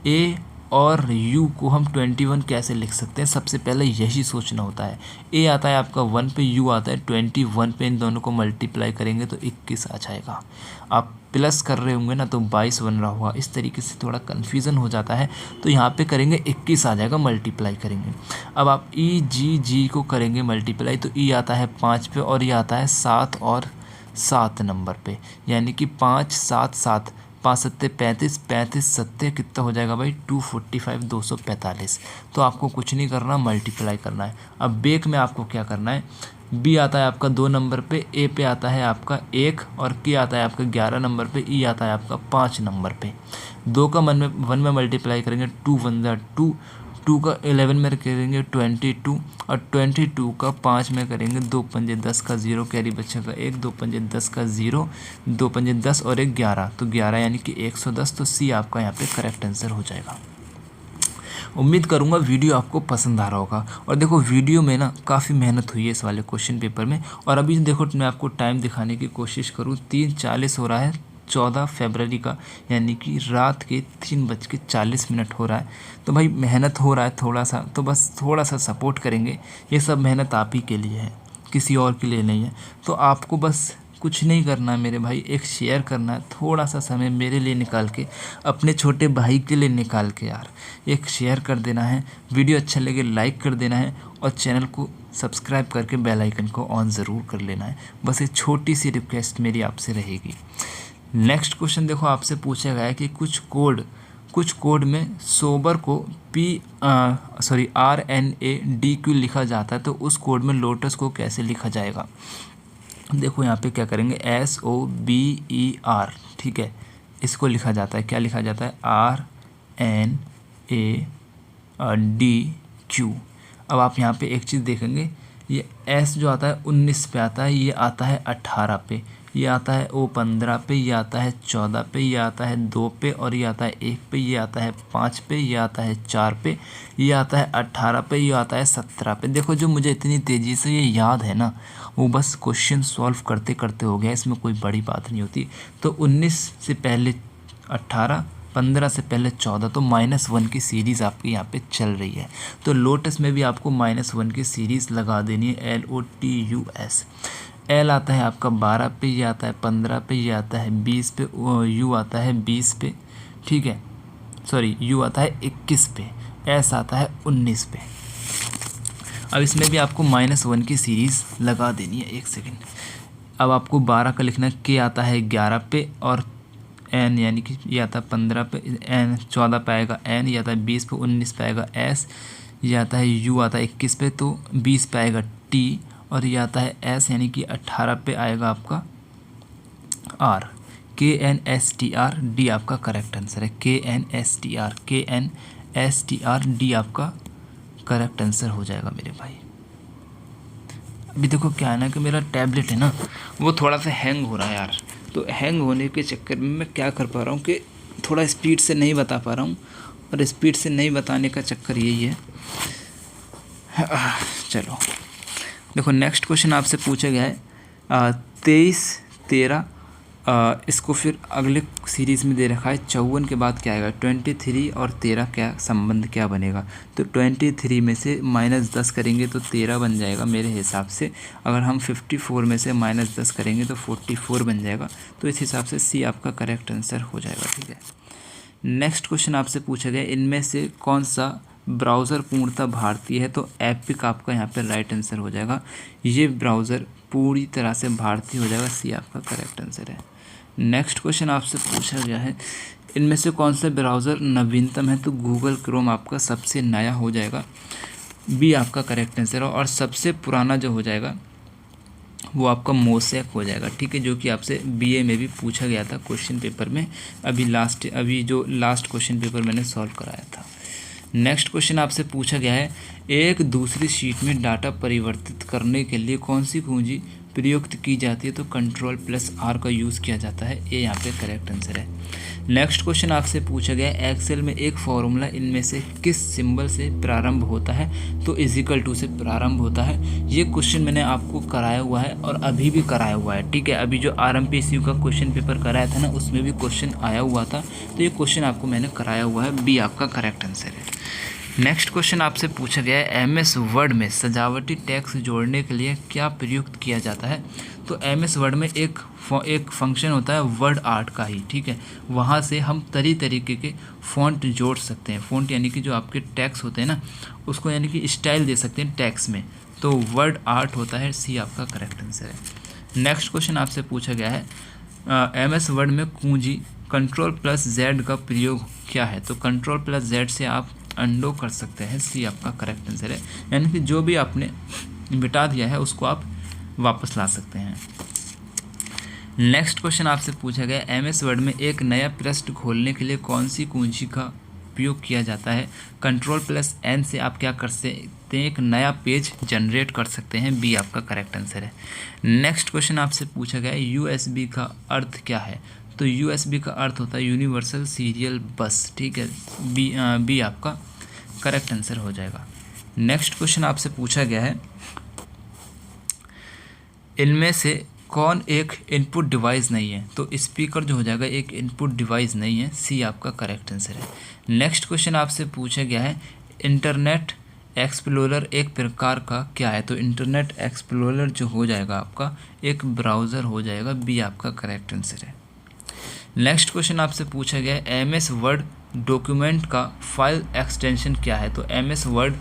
ए और u को हम 21 कैसे लिख सकते हैं, सबसे पहले यही सोचना होता है। a आता है आपका 1 पे, u आता है 21 पे, इन दोनों को मल्टीप्लाई करेंगे तो 21 आ जाएगा। आप प्लस कर रहे होंगे ना तो 22 बन रहा होगा, इस तरीके से थोड़ा कन्फ्यूज़न हो जाता है। तो यहाँ पे करेंगे 21 आ जाएगा, मल्टीप्लाई करेंगे। अब आप e को करेंगे मल्टीप्लाई तो e आता है 5 पे और ये आता है 7 और 7 नंबर पे, यानी कि 5 7 7, 5 सत्ते 35, 35 सत्ते कितना हो जाएगा भाई 245, 245। तो आपको कुछ नहीं करना, मल्टीप्लाई करना है। अब बेक में आपको क्या करना है, बी आता है आपका 2 नंबर पे, ए पे आता है आपका 1 और के आता है आपका 11 नंबर पे, ई आता है आपका 5 नंबर पे। 2 का 1 में मल्टीप्लाई करेंगे 2 1 जा 2, 2 का 11 में करेंगे 22 और 22 का 5 में करेंगे 2 पंजे 10 का 0, कैरी बचेगा 1, 2 पंजे 10 का 0, 2 पंजे 10 और 1 11, तो 11 यानी कि 110। तो सी आपका यहाँ पे करेक्ट आंसर हो जाएगा। उम्मीद करूँगा वीडियो आपको पसंद आ रहा होगा। और देखो वीडियो में ना काफ़ी मेहनत हुई है इस वाले क्वेश्चन पेपर में। और अभी देखो मैं आपको टाइम दिखाने की कोशिश करूँ, 3:40 हो रहा है 14 फरवरी का, यानी कि रात के 3:40 हो रहा है। तो भाई मेहनत हो रहा है थोड़ा सा, तो बस थोड़ा सा सपोर्ट करेंगे। ये सब मेहनत आप ही के लिए है, किसी और के लिए नहीं है। तो आपको बस कुछ नहीं करना है मेरे भाई, एक शेयर करना है, थोड़ा सा समय मेरे लिए निकाल के, अपने छोटे भाई के लिए निकाल के यार एक शेयर कर देना है। वीडियो अच्छा लगे लाइक कर देना है और चैनल को सब्सक्राइब करके बेल आइकन को ऑन ज़रूर कर लेना है। बस एक छोटी सी रिक्वेस्ट मेरी आपसे रहेगी। नेक्स्ट क्वेश्चन देखो आपसे पूछा गया है कि कुछ कोड में सोबर को RNADQ लिखा जाता है, तो उस कोड में लोटस को कैसे लिखा जाएगा। देखो यहाँ पे क्या करेंगे, SOBER, ठीक है, इसको लिखा जाता है, क्या लिखा जाता है RNADQ। अब आप यहाँ पे एक चीज़ देखेंगे, ये S जो आता है 19 पे आता है, ये आता है 18 पे, ये आता है O 15 पे, ये आता है 14 पे, ये आता है 2 पे और ये आता है 1 पे, ये आता है 5 पे, ये आता है 4 पे, ये आता है 18 पे, ये आता है 17 पे। देखो जो मुझे इतनी तेज़ी से ये याद है ना, वो बस क्वेश्चन सॉल्व करते करते हो गया, इसमें कोई बड़ी बात नहीं होती। तो 19 से पहले 18, 15 से पहले 14, तो -1 की सीरीज़ आपकी यहाँ पे चल रही है। तो लोटस में भी आपको -1 की सीरीज़ लगा देनी है, LOTUS। L आता है आपका 12 पे, ये आता है 15 पे, ये आता है 20 पे, U आता है 20 पे, ठीक है, सॉरी U आता है 21 पे, S आता है 19 पे। अब इसमें भी आपको -1 की सीरीज़ लगा देनी है। एक सेकेंड, अब आपको 12 का लिखना है, K आता है 11 पे और N यानी कि ये आता है 15 पे, N 14 पे आएगा N, ये आता है 20 पे, 19 पे आएगा S, ये आता है U आता है 21 पे, तो 20 पे आएगा T और ये आता है S यानी कि 18 पे आएगा आपका R। KNSTRD आपका करेक्ट आंसर है, KNSTRD आपका करेक्ट आंसर हो जाएगा मेरे भाई। अभी देखो क्या है ना कि मेरा टैबलेट है ना वो थोड़ा सा हैंग हो रहा है यार, तो हैंग होने के चक्कर में मैं क्या कर पा रहा हूँ कि थोड़ा स्पीड से नहीं बता पा रहा हूँ, और स्पीड से नहीं बताने का चक्कर यही है। चलो देखो नेक्स्ट क्वेश्चन आपसे पूछा गया है 23-13, इसको फिर अगले सीरीज़ में दे रखा है 54 के बाद क्या आएगा, 23 और 13 क्या संबंध क्या बनेगा। तो 23 में से -10 करेंगे तो 13 बन जाएगा मेरे हिसाब से। अगर हम 54 में से -10 करेंगे तो 44 बन जाएगा। तो इस हिसाब से सी आपका करेक्ट आंसर हो जाएगा, ठीक है। नेक्स्ट क्वेश्चन आपसे पूछा गया इनमें से कौन सा ब्राउज़र पूर्णतः भारतीय है, तो एपिक आपका यहाँ पे राइट आंसर हो जाएगा। ये ब्राउज़र पूरी तरह से भारतीय हो जाएगा, सी आपका करेक्ट आंसर है। नेक्स्ट क्वेश्चन आपसे पूछा गया है इनमें से कौन सा ब्राउज़र नवीनतम है, तो गूगल क्रोम आपका सबसे नया हो जाएगा, बी आपका करेक्ट आंसर है। और सबसे पुराना जो हो जाएगा वो आपका मोसेक हो जाएगा, ठीक है, जो कि आपसे बीए में भी पूछा गया था क्वेश्चन पेपर में, अभी जो लास्ट क्वेश्चन पेपर मैंने सॉल्व कराया था। नेक्स्ट क्वेश्चन आपसे पूछा गया है एक दूसरी शीट में डाटा परिवर्तित करने के लिए कौन सी कुंजी प्रयुक्त की जाती है तो कंट्रोल प्लस आर का यूज़ किया जाता है। ये यहाँ पे करेक्ट आंसर है। नेक्स्ट क्वेश्चन आपसे पूछा गया है एक्सेल में एक फॉर्मूला इनमें से किस सिंबल से प्रारंभ होता है, तो इजिकल टू से प्रारंभ होता है। ये क्वेश्चन मैंने आपको कराया हुआ है और अभी भी कराया हुआ है, ठीक है। अभी जो RMPSU का क्वेश्चन पेपर कराया था ना, उसमें भी क्वेश्चन आया हुआ था, तो ये क्वेश्चन आपको मैंने कराया हुआ है। बी आपका करेक्ट आंसर है। नेक्स्ट क्वेश्चन आपसे पूछा गया है MS वर्ड में सजावटी टेक्स्ट जोड़ने के लिए क्या प्रयुक्त किया जाता है, तो MS वर्ड में एक फंक्शन होता है वर्ड आर्ट का ही, ठीक है। वहाँ से हम तरीके के फ़ॉन्ट जोड़ सकते हैं। फ़ॉन्ट यानी कि जो आपके टैक्स होते हैं ना, उसको यानी कि स्टाइल दे सकते हैं टैक्स में, तो वर्ड आर्ट होता है। सी आपका करेक्ट आंसर है। नेक्स्ट क्वेश्चन आपसे पूछा गया है MS वर्ड में कुंजी Ctrl+Z का प्रयोग क्या है, तो Ctrl+Z से आप अंडो कर सकते हैं। सी आपका करेक्ट आंसर है, यानी कि जो भी आपने मिटा दिया है उसको आप वापस ला सकते हैं। नेक्स्ट क्वेश्चन आपसे पूछा गया MS वर्ड में एक नया पृष्ठ खोलने के लिए कौन सी कुंजी का उपयोग किया जाता है, Ctrl+N से आप क्या कर सकते हैं, एक नया पेज जनरेट कर सकते हैं। बी आपका करेक्ट आंसर है। नेक्स्ट क्वेश्चन आपसे पूछा गया USB का अर्थ क्या है, तो USB का अर्थ होता है यूनिवर्सल सीरियल बस, ठीक है। बी आपका करेक्ट आंसर हो जाएगा। नेक्स्ट क्वेश्चन आपसे पूछा गया है इनमें से कौन एक इनपुट डिवाइस नहीं है, तो स्पीकर जो हो जाएगा एक इनपुट डिवाइस नहीं है। सी आपका करेक्ट आंसर है। नेक्स्ट क्वेश्चन आपसे पूछा गया है इंटरनेट एक्सप्लोरर एक प्रकार का क्या है, तो इंटरनेट एक्सप्लोरर जो हो जाएगा आपका एक ब्राउज़र हो जाएगा। बी आपका करेक्ट आंसर है। नेक्स्ट क्वेश्चन आपसे पूछा गया है MS वर्ड डॉक्यूमेंट का फाइल एक्सटेंशन क्या है, तो MS वर्ड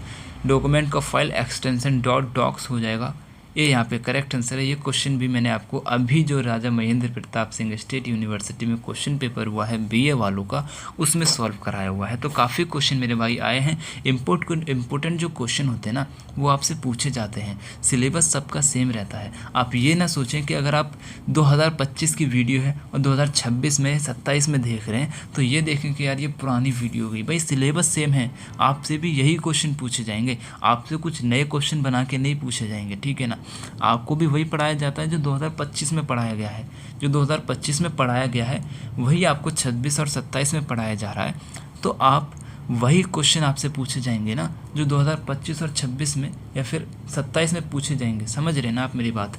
डॉक्यूमेंट का फाइल एक्सटेंशन .docs हो जाएगा। ये यहाँ पे करेक्ट आंसर है। ये क्वेश्चन भी मैंने आपको अभी जो राजा महेंद्र प्रताप सिंह स्टेट यूनिवर्सिटी में क्वेश्चन पेपर हुआ है BA वालों का, उसमें सॉल्व कराया हुआ है। तो काफ़ी क्वेश्चन मेरे भाई आए हैं। इम्पोर्टेंट जो क्वेश्चन होते हैं ना, वो आपसे पूछे जाते हैं। सिलेबस सबका सेम रहता है। आप ये ना सोचें कि अगर आप 2025 की वीडियो है और 2026 में 27 में देख रहे हैं तो ये देखें कि यार ये पुरानी वीडियो हो गई। भाई सिलेबस सेम है, आपसे भी यही क्वेश्चन पूछे जाएंगे, आपसे कुछ नए क्वेश्चन बना के नहीं पूछे जाएंगे, ठीक है ना। आपको भी वही पढ़ाया जाता है जो 2025 में पढ़ाया गया है। जो 2025 में पढ़ाया गया है वही आपको 26 और 27 में पढ़ाया जा रहा है, तो आप वही क्वेश्चन आपसे पूछे जाएंगे ना जो 2025 और 26 में या फिर 27 में पूछे जाएंगे। समझ रहे ना आप मेरी बात।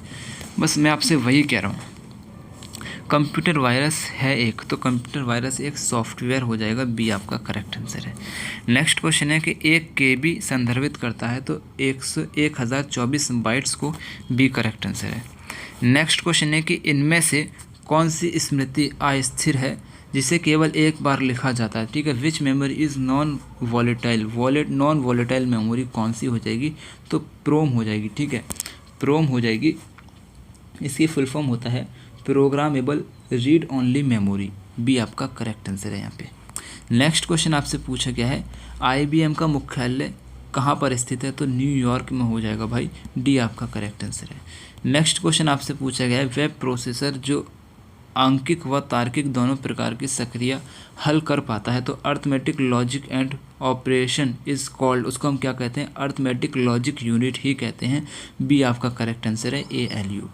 बस मैं आपसे वही कह रहा हूँ। कंप्यूटर वायरस है एक, तो कंप्यूटर वायरस एक सॉफ्टवेयर हो जाएगा। बी आपका करेक्ट आंसर है। नेक्स्ट क्वेश्चन है कि 1 KB संदर्भित करता है, तो 1024 बाइट्स को। बी करेक्ट आंसर है। नेक्स्ट क्वेश्चन है कि इनमें से कौन सी स्मृति अस्थिर है जिसे केवल एक बार लिखा जाता है, ठीक है। Which memory is non volatile memory कौन सी हो जाएगी, तो प्रोम हो जाएगी, ठीक है। प्रोम हो जाएगी। इसकी फुल फॉर्म होता है programmable read only memory. B आपका करेक्ट आंसर है यहाँ पे। नेक्स्ट क्वेश्चन आपसे पूछा गया है IBM का मुख्यालय कहाँ पर स्थित है, तो न्यूयॉर्क में हो जाएगा भाई। डी आपका करेक्ट आंसर है। नेक्स्ट क्वेश्चन आपसे पूछा गया है वेब प्रोसेसर जो आंकिक व तार्किक दोनों प्रकार की सक्रिया हल कर पाता है, तो arithmetic logic and operation is called, उसको हम क्या कहते हैं, अर्थमेटिक लॉजिक यूनिट ही कहते हैं। बी आपका करेक्ट आंसर है ALU।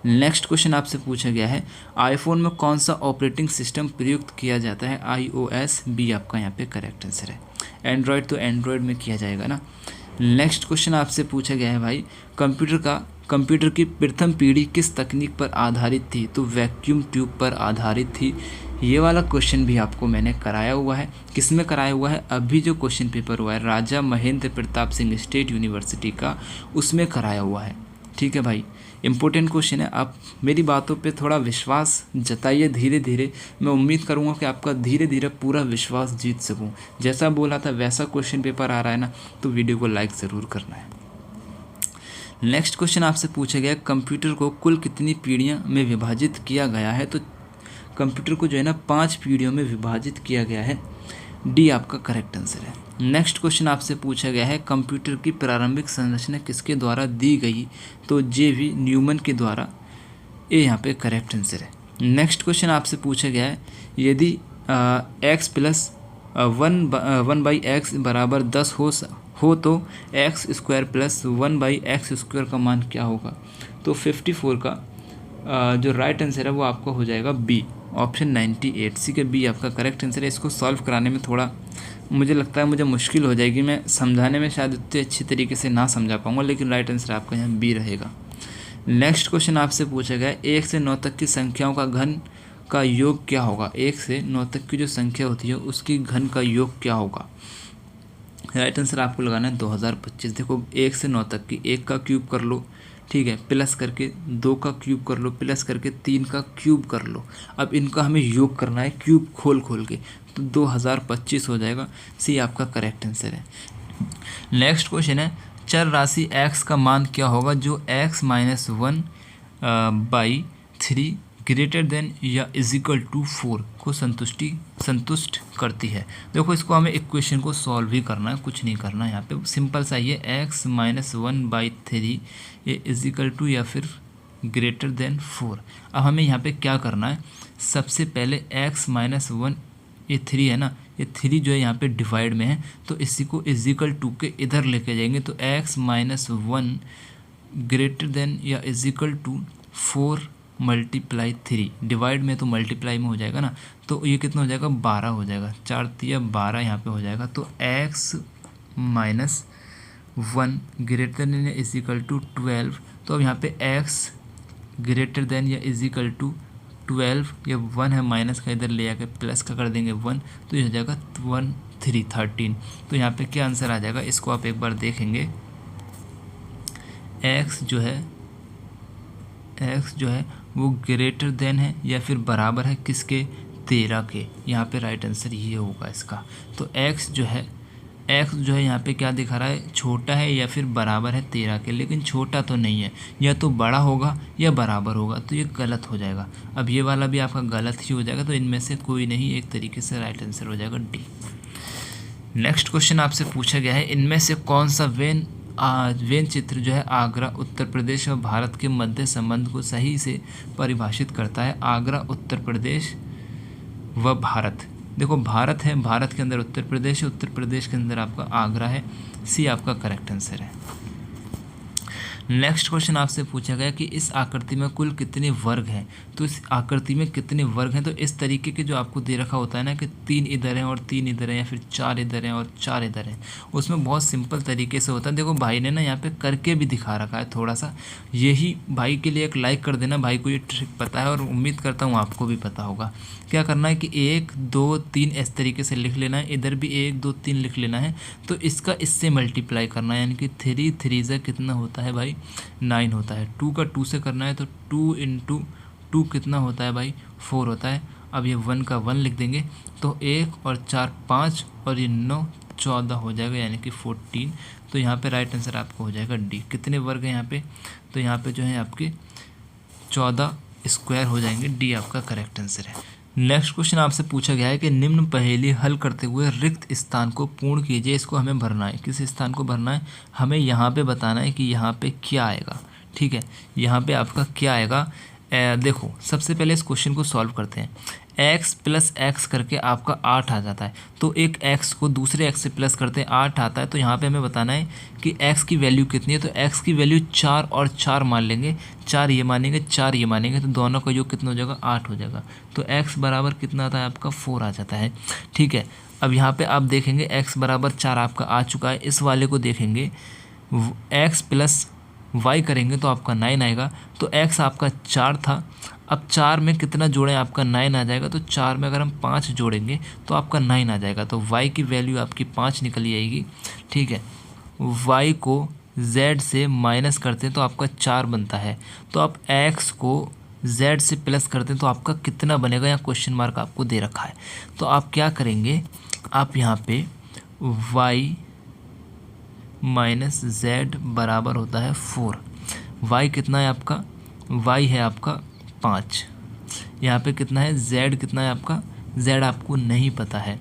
नेक्स्ट क्वेश्चन आपसे पूछा गया है आईफोन में कौन सा ऑपरेटिंग सिस्टम प्रयुक्त किया जाता है, iOS। बी आपका यहाँ पे करेक्ट आंसर है। एंड्रॉयड तो एंड्रॉयड में किया जाएगा ना। नेक्स्ट क्वेश्चन आपसे पूछा गया है भाई कंप्यूटर की प्रथम पीढ़ी किस तकनीक पर आधारित थी, तो वैक्यूम ट्यूब पर आधारित थी। ये वाला क्वेश्चन भी आपको मैंने कराया हुआ है। किस में कराया हुआ है, अभी जो क्वेश्चन पेपर हुआ है राजा महेंद्र प्रताप सिंह स्टेट यूनिवर्सिटी का, उसमें कराया हुआ है, ठीक है भाई। इम्पोर्टेंट क्वेश्चन है। आप मेरी बातों पे थोड़ा विश्वास जताइए धीरे धीरे। मैं उम्मीद करूँगा कि आपका धीरे धीरे पूरा विश्वास जीत सकूँ। जैसा बोला था वैसा क्वेश्चन पेपर आ रहा है ना, तो वीडियो को लाइक ज़रूर करना है। नेक्स्ट क्वेश्चन आपसे पूछा गया कंप्यूटर को कुल कितनी पीढ़ियों में विभाजित किया गया है, तो कंप्यूटर को जो है ना 5 पीढ़ियों में विभाजित किया गया है। डी आपका करेक्ट आंसर है। नेक्स्ट क्वेश्चन आपसे पूछा गया है कंप्यूटर की प्रारंभिक संरचना किसके द्वारा दी गई, तो JV न्यूमन के द्वारा। ये यहाँ पे करेक्ट आंसर है। नेक्स्ट क्वेश्चन आपसे पूछा गया है यदि x + 1/x = 10 हो तो एक्स स्क्वायर प्लस 1/x² का मान क्या होगा। तो 54 का जो राइट आंसर है वो आपका हो जाएगा बी, ऑप्शन 98। सी के बी आपका करेक्ट आंसर है। इसको सॉल्व कराने में थोड़ा मुझे लगता है मुझे मुश्किल हो जाएगी, मैं समझाने में शायद उतने अच्छी तरीके से ना समझा पाऊँगा, लेकिन राइट आंसर आपका यहाँ बी रहेगा। नेक्स्ट क्वेश्चन आपसे पूछा गया है 1 से 9 तक की संख्याओं का घन का योग क्या होगा। 1 से 9 तक की जो संख्या होती है उसकी घन का योग क्या होगा। राइट आंसर आपको लगाना है 2025। देखो 1 से 9 तक की 1 का क्यूब कर लो, ठीक है, प्लस करके 2 का क्यूब कर लो, प्लस करके 3 का क्यूब कर लो। अब इनका हमें योग करना है क्यूब खोल खोल के, तो 2025 हो जाएगा। सी आपका करेक्ट आंसर है। नेक्स्ट क्वेश्चन है चर राशि x का मान क्या होगा जो x - 1/3 ग्रेटर देन या इजिकल टू 4 को संतुष्ट करती है। देखो इसको हमें इक्वेशन को सॉल्व ही करना है, कुछ नहीं करना है। यहाँ पे सिंपल सा ही है, x - 1/3 ये इजिकल टू या फिर ग्रेटर देन 4। अब हमें यहाँ पे क्या करना है, सबसे पहले x - 1 ये 3 है ना, ये 3 जो है यहाँ पे डिवाइड में है, तो इसी को इजिकल टू के इधर लेके जाएंगे। तो x - 1 ग्रेटर देन या इजिकल टू 4 × 3, डिवाइड में तो मल्टीप्लाई में हो जाएगा ना, तो ये कितना हो जाएगा 12 हो जाएगा। 4 × 12 यहाँ पे हो जाएगा। तो x - 1 ग्रेटर देन या इजिकल टू 12। तो अब यहाँ पे x ग्रेटर देन या इजिकल टू 12, ये 1 है, माइनस का इधर ले आके प्लस का कर देंगे 1, तो ये हो जाएगा 13। तो यहाँ पे क्या आंसर आ जाएगा, इसको आप एक बार देखेंगे। x जो है वो ग्रेटर देन है या फिर बराबर है किसके, 13 के। यहाँ पे राइट आंसर ये होगा इसका। तो x जो है यहाँ पे क्या दिखा रहा है, छोटा है या फिर बराबर है 13 के, लेकिन छोटा तो नहीं है, या तो बड़ा होगा या बराबर होगा, तो ये गलत हो जाएगा। अब ये वाला भी आपका गलत ही हो जाएगा, तो इनमें से कोई नहीं, एक तरीके से राइट आंसर हो जाएगा डी। नेक्स्ट क्वेश्चन आपसे पूछा गया है इनमें से कौन सा वेन चित्र जो है आगरा उत्तर प्रदेश और भारत के मध्य संबंध को सही से परिभाषित करता है। आगरा उत्तर प्रदेश व भारत, देखो भारत है, भारत के अंदर उत्तर प्रदेश है, उत्तर प्रदेश के अंदर आपका आगरा है। सी आपका करेक्ट आंसर है। नेक्स्ट क्वेश्चन आपसे पूछा गया कि इस आकृति में कुल कितने वर्ग हैं। तो इस आकृति में कितने वर्ग हैं, तो इस तरीके के जो आपको दे रखा होता है ना कि 3 इधर हैं और 3 इधर हैं, या फिर 4 इधर हैं और 4 इधर हैं, उसमें बहुत सिंपल तरीके से होता है। देखो भाई ने ना यहाँ पे करके भी दिखा रखा है थोड़ा सा, यही भाई के लिए एक लाइक कर देना, भाई को ये ट्रिक पता है और उम्मीद करता हूँ आपको भी पता होगा। क्या करना है कि 1 2 3 इस तरीके से लिख लेना है, इधर भी 1 2 3 लिख लेना है, तो इसका इससे मल्टीप्लाई करना है, यानी कि 3 3 से कितना होता है भाई 9 होता है। 2 का 2 से करना है, तो 2 × 2 कितना होता है भाई 4 होता है। अब ये 1 का 1 लिख देंगे, तो 1 और 4 5 और ये 9 14 हो जाएगा, यानी कि 14। तो यहाँ पे राइट आंसर आपको हो जाएगा डी। कितने वर्ग हैं यहाँ पे, तो यहाँ पे जो है आपके 14 स्क्वायर हो जाएंगे। डी आपका करेक्ट आंसर है। नेक्स्ट क्वेश्चन आपसे पूछा गया है कि निम्न पहेली हल करते हुए रिक्त स्थान को पूर्ण कीजिए। इसको हमें भरना है, किस स्थान को भरना है, हमें यहाँ पे बताना है कि यहाँ पे क्या आएगा। ठीक है, यहाँ पे आपका क्या आएगा। देखो सबसे पहले इस क्वेश्चन को सॉल्व करते हैं। x + x करके आपका 8 आ जाता है, तो एक x को दूसरे x से प्लस करते हैं 8 आता है। तो यहाँ पे हमें बताना है कि x की वैल्यू कितनी है, तो x की वैल्यू 4 और 4 मान लेंगे, 4 ये मानेंगे 4 ये मानेंगे, तो दोनों का योग कितना हो जाएगा 8 हो जाएगा। तो x बराबर कितना आता है आपका 4 आ जाता है। ठीक है, अब यहाँ पर आप देखेंगे x बराबर 4 आपका आ चुका है। इस वाले को देखेंगे x + y करेंगे तो आपका 9 आएगा। तो x आपका 4 था, अब 4 में कितना जोड़ें आपका 9 आ जाएगा। तो 4 में अगर हम 5 जोड़ेंगे तो आपका 9 आ जाएगा। तो y की वैल्यू आपकी 5 निकल आएगी। ठीक है, y को z से माइनस करते हैं तो आपका 4 बनता है। तो आप x को z से प्लस करते हैं तो आपका कितना बनेगा, या क्वेश्चन मार्क आपको दे रखा है। तो आप क्या करेंगे, आप यहाँ पे y - z बराबर होता है 4। y कितना है आपका, y है आपका 5। यहाँ पे कितना है, z कितना है आपका, z आपको नहीं पता है।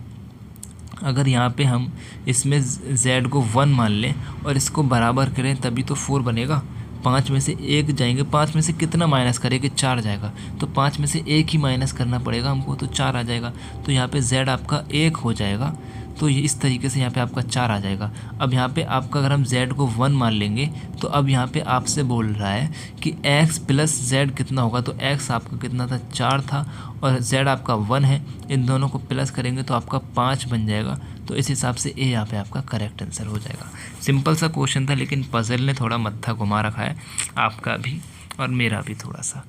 अगर यहाँ पे हम इसमें z को 1 मान लें और इसको बराबर करें तभी तो 4 बनेगा। 5 में से 1 जाएंगे, 5 में से कितना माइनस करेंगे, 4 जाएगा। तो 5 में से 1 ही माइनस करना पड़ेगा हमको, तो 4 आ जाएगा। तो यहाँ पे z आपका 1 हो जाएगा। तो ये इस तरीके से यहाँ पे आपका 4 आ जाएगा। अब यहाँ पे आपका अगर हम z को 1 मान लेंगे तो अब यहाँ पे आपसे बोल रहा है कि x प्लस z कितना होगा, तो x आपका कितना था 4 था और z आपका 1 है, इन दोनों को प्लस करेंगे तो आपका 5 बन जाएगा। तो इस हिसाब से ए यहाँ पे आपका करेक्ट आंसर हो जाएगा। सिंपल सा क्वेश्चन था लेकिन पजल ने थोड़ा मत्था घुमा रखा है, आपका भी और मेरा भी थोड़ा सा।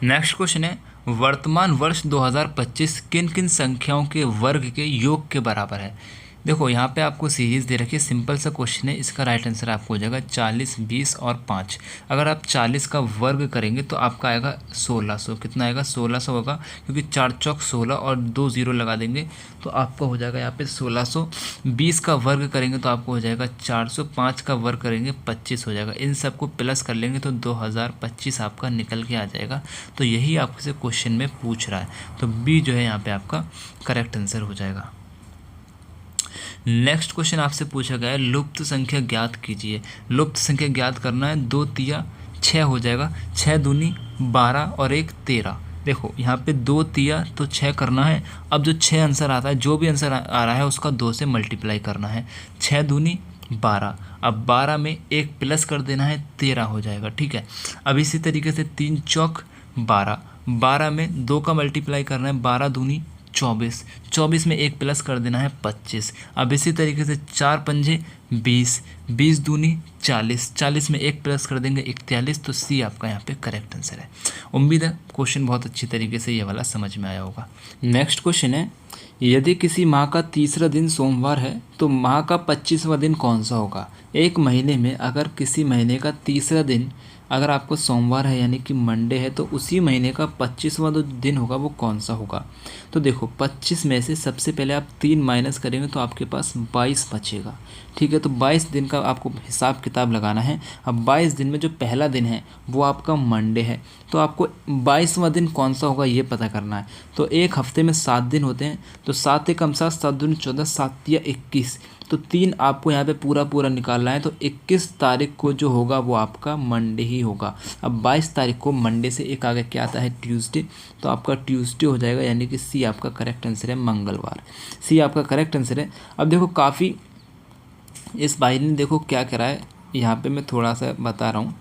नेक्स्ट क्वेश्चन है, वर्तमान वर्ष 2025 किन किन संख्याओं के वर्ग के योग के बराबर है। देखो यहाँ पे आपको सीरीज दे रखी है, सिंपल सा क्वेश्चन है, इसका राइट आंसर आपको हो जाएगा 40, 20 और 5। अगर आप 40 का वर्ग करेंगे तो आपका आएगा 1600। कितना आएगा 1600 होगा, क्योंकि 4 चौक 16 और 2 0 लगा देंगे तो आपका हो जाएगा यहाँ पे 1600। 20 का वर्ग करेंगे तो आपको हो जाएगा 400, 5 का वर्ग करेंगे 25 हो जाएगा। इन सबको प्लस कर लेंगे तो 2025 आपका निकल के आ जाएगा। तो यही आपसे क्वेश्चन में पूछ रहा है, तो बी जो है यहाँ पे आपका करेक्ट आंसर हो जाएगा। नेक्स्ट क्वेश्चन आपसे पूछा गया है, लुप्त संख्या ज्ञात कीजिए। लुप्त संख्या ज्ञात करना है, 2 तिया 6 हो जाएगा, 6 दूनी 12 और 1 13। देखो यहाँ पे 2 तिया तो 6 करना है। अब जो 6 आंसर आता है, जो भी आंसर आ रहा है उसका 2 से मल्टीप्लाई करना है। 6 दूनी 12, अब 12 में 1 प्लस कर देना है, 13 हो जाएगा। ठीक है, अब इसी तरीके से 3 चौक 12, 12 में 2 का मल्टीप्लाई करना है, 12 दूनी 24, 24 में 1 प्लस कर देना है 25। अब इसी तरीके से 4 पंजे 20, 20 दूनी 40, 40 में 1 प्लस कर देंगे 41। तो सी आपका यहाँ पे करेक्ट आंसर है। उम्मीद है क्वेश्चन बहुत अच्छी तरीके से ये वाला समझ में आया होगा। नेक्स्ट क्वेश्चन है, यदि किसी माह का तीसरा दिन सोमवार है तो माह का 25वां दिन कौन सा होगा। एक महीने में अगर किसी महीने का तीसरा दिन अगर आपको सोमवार है यानी कि मंडे है, तो उसी महीने का 25वां जो दिन होगा वो कौन सा होगा। तो देखो 25 में से सबसे पहले आप 3 माइनस करेंगे तो आपके पास 22 बचेगा। ठीक है, तो 22 दिन का आपको हिसाब किताब लगाना है। अब 22 दिन में जो पहला दिन है वो आपका मंडे है, तो आपको 22वां दिन कौन सा होगा ये पता करना है। तो एक हफ्ते में 7 दिन होते हैं, तो 7 एक 7, 7 दूनी 14, 7 या 21, तो 3 आपको यहाँ पे पूरा निकालना है। तो 21 तारीख को जो होगा वो आपका मंडे ही होगा। अब 22 तारीख को मंडे से एक आगे क्या आता है ट्यूसडे, तो आपका ट्यूसडे हो जाएगा, यानी कि सी आपका करेक्ट आंसर है, मंगलवार। सी आपका करेक्ट आंसर है। अब देखो काफ़ी इस भाई ने देखो क्या करा है, यहाँ पे मैं थोड़ा सा बता रहा हूँ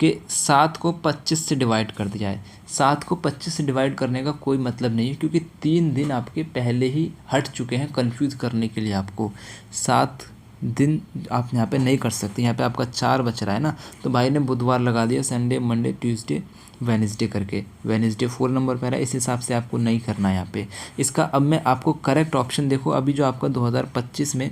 कि 7 को 25 से डिवाइड कर दिया है। 7 को 25 से डिवाइड करने का कोई मतलब नहीं है, क्योंकि 3 दिन आपके पहले ही हट चुके हैं कंफ्यूज करने के लिए आपको। 7 दिन आप यहाँ पे नहीं कर सकते, यहाँ पे आपका 4 बच रहा है ना, तो भाई ने बुधवार लगा दिया, संडे मंडे ट्यूसडे वेडनेसडे करके। वेडनेसडे 4 नंबर पर है, इस हिसाब से आपको नहीं करना है यहाँ पे इसका। अब मैं आपको करेक्ट ऑप्शन देखो, अभी जो आपका 2025 में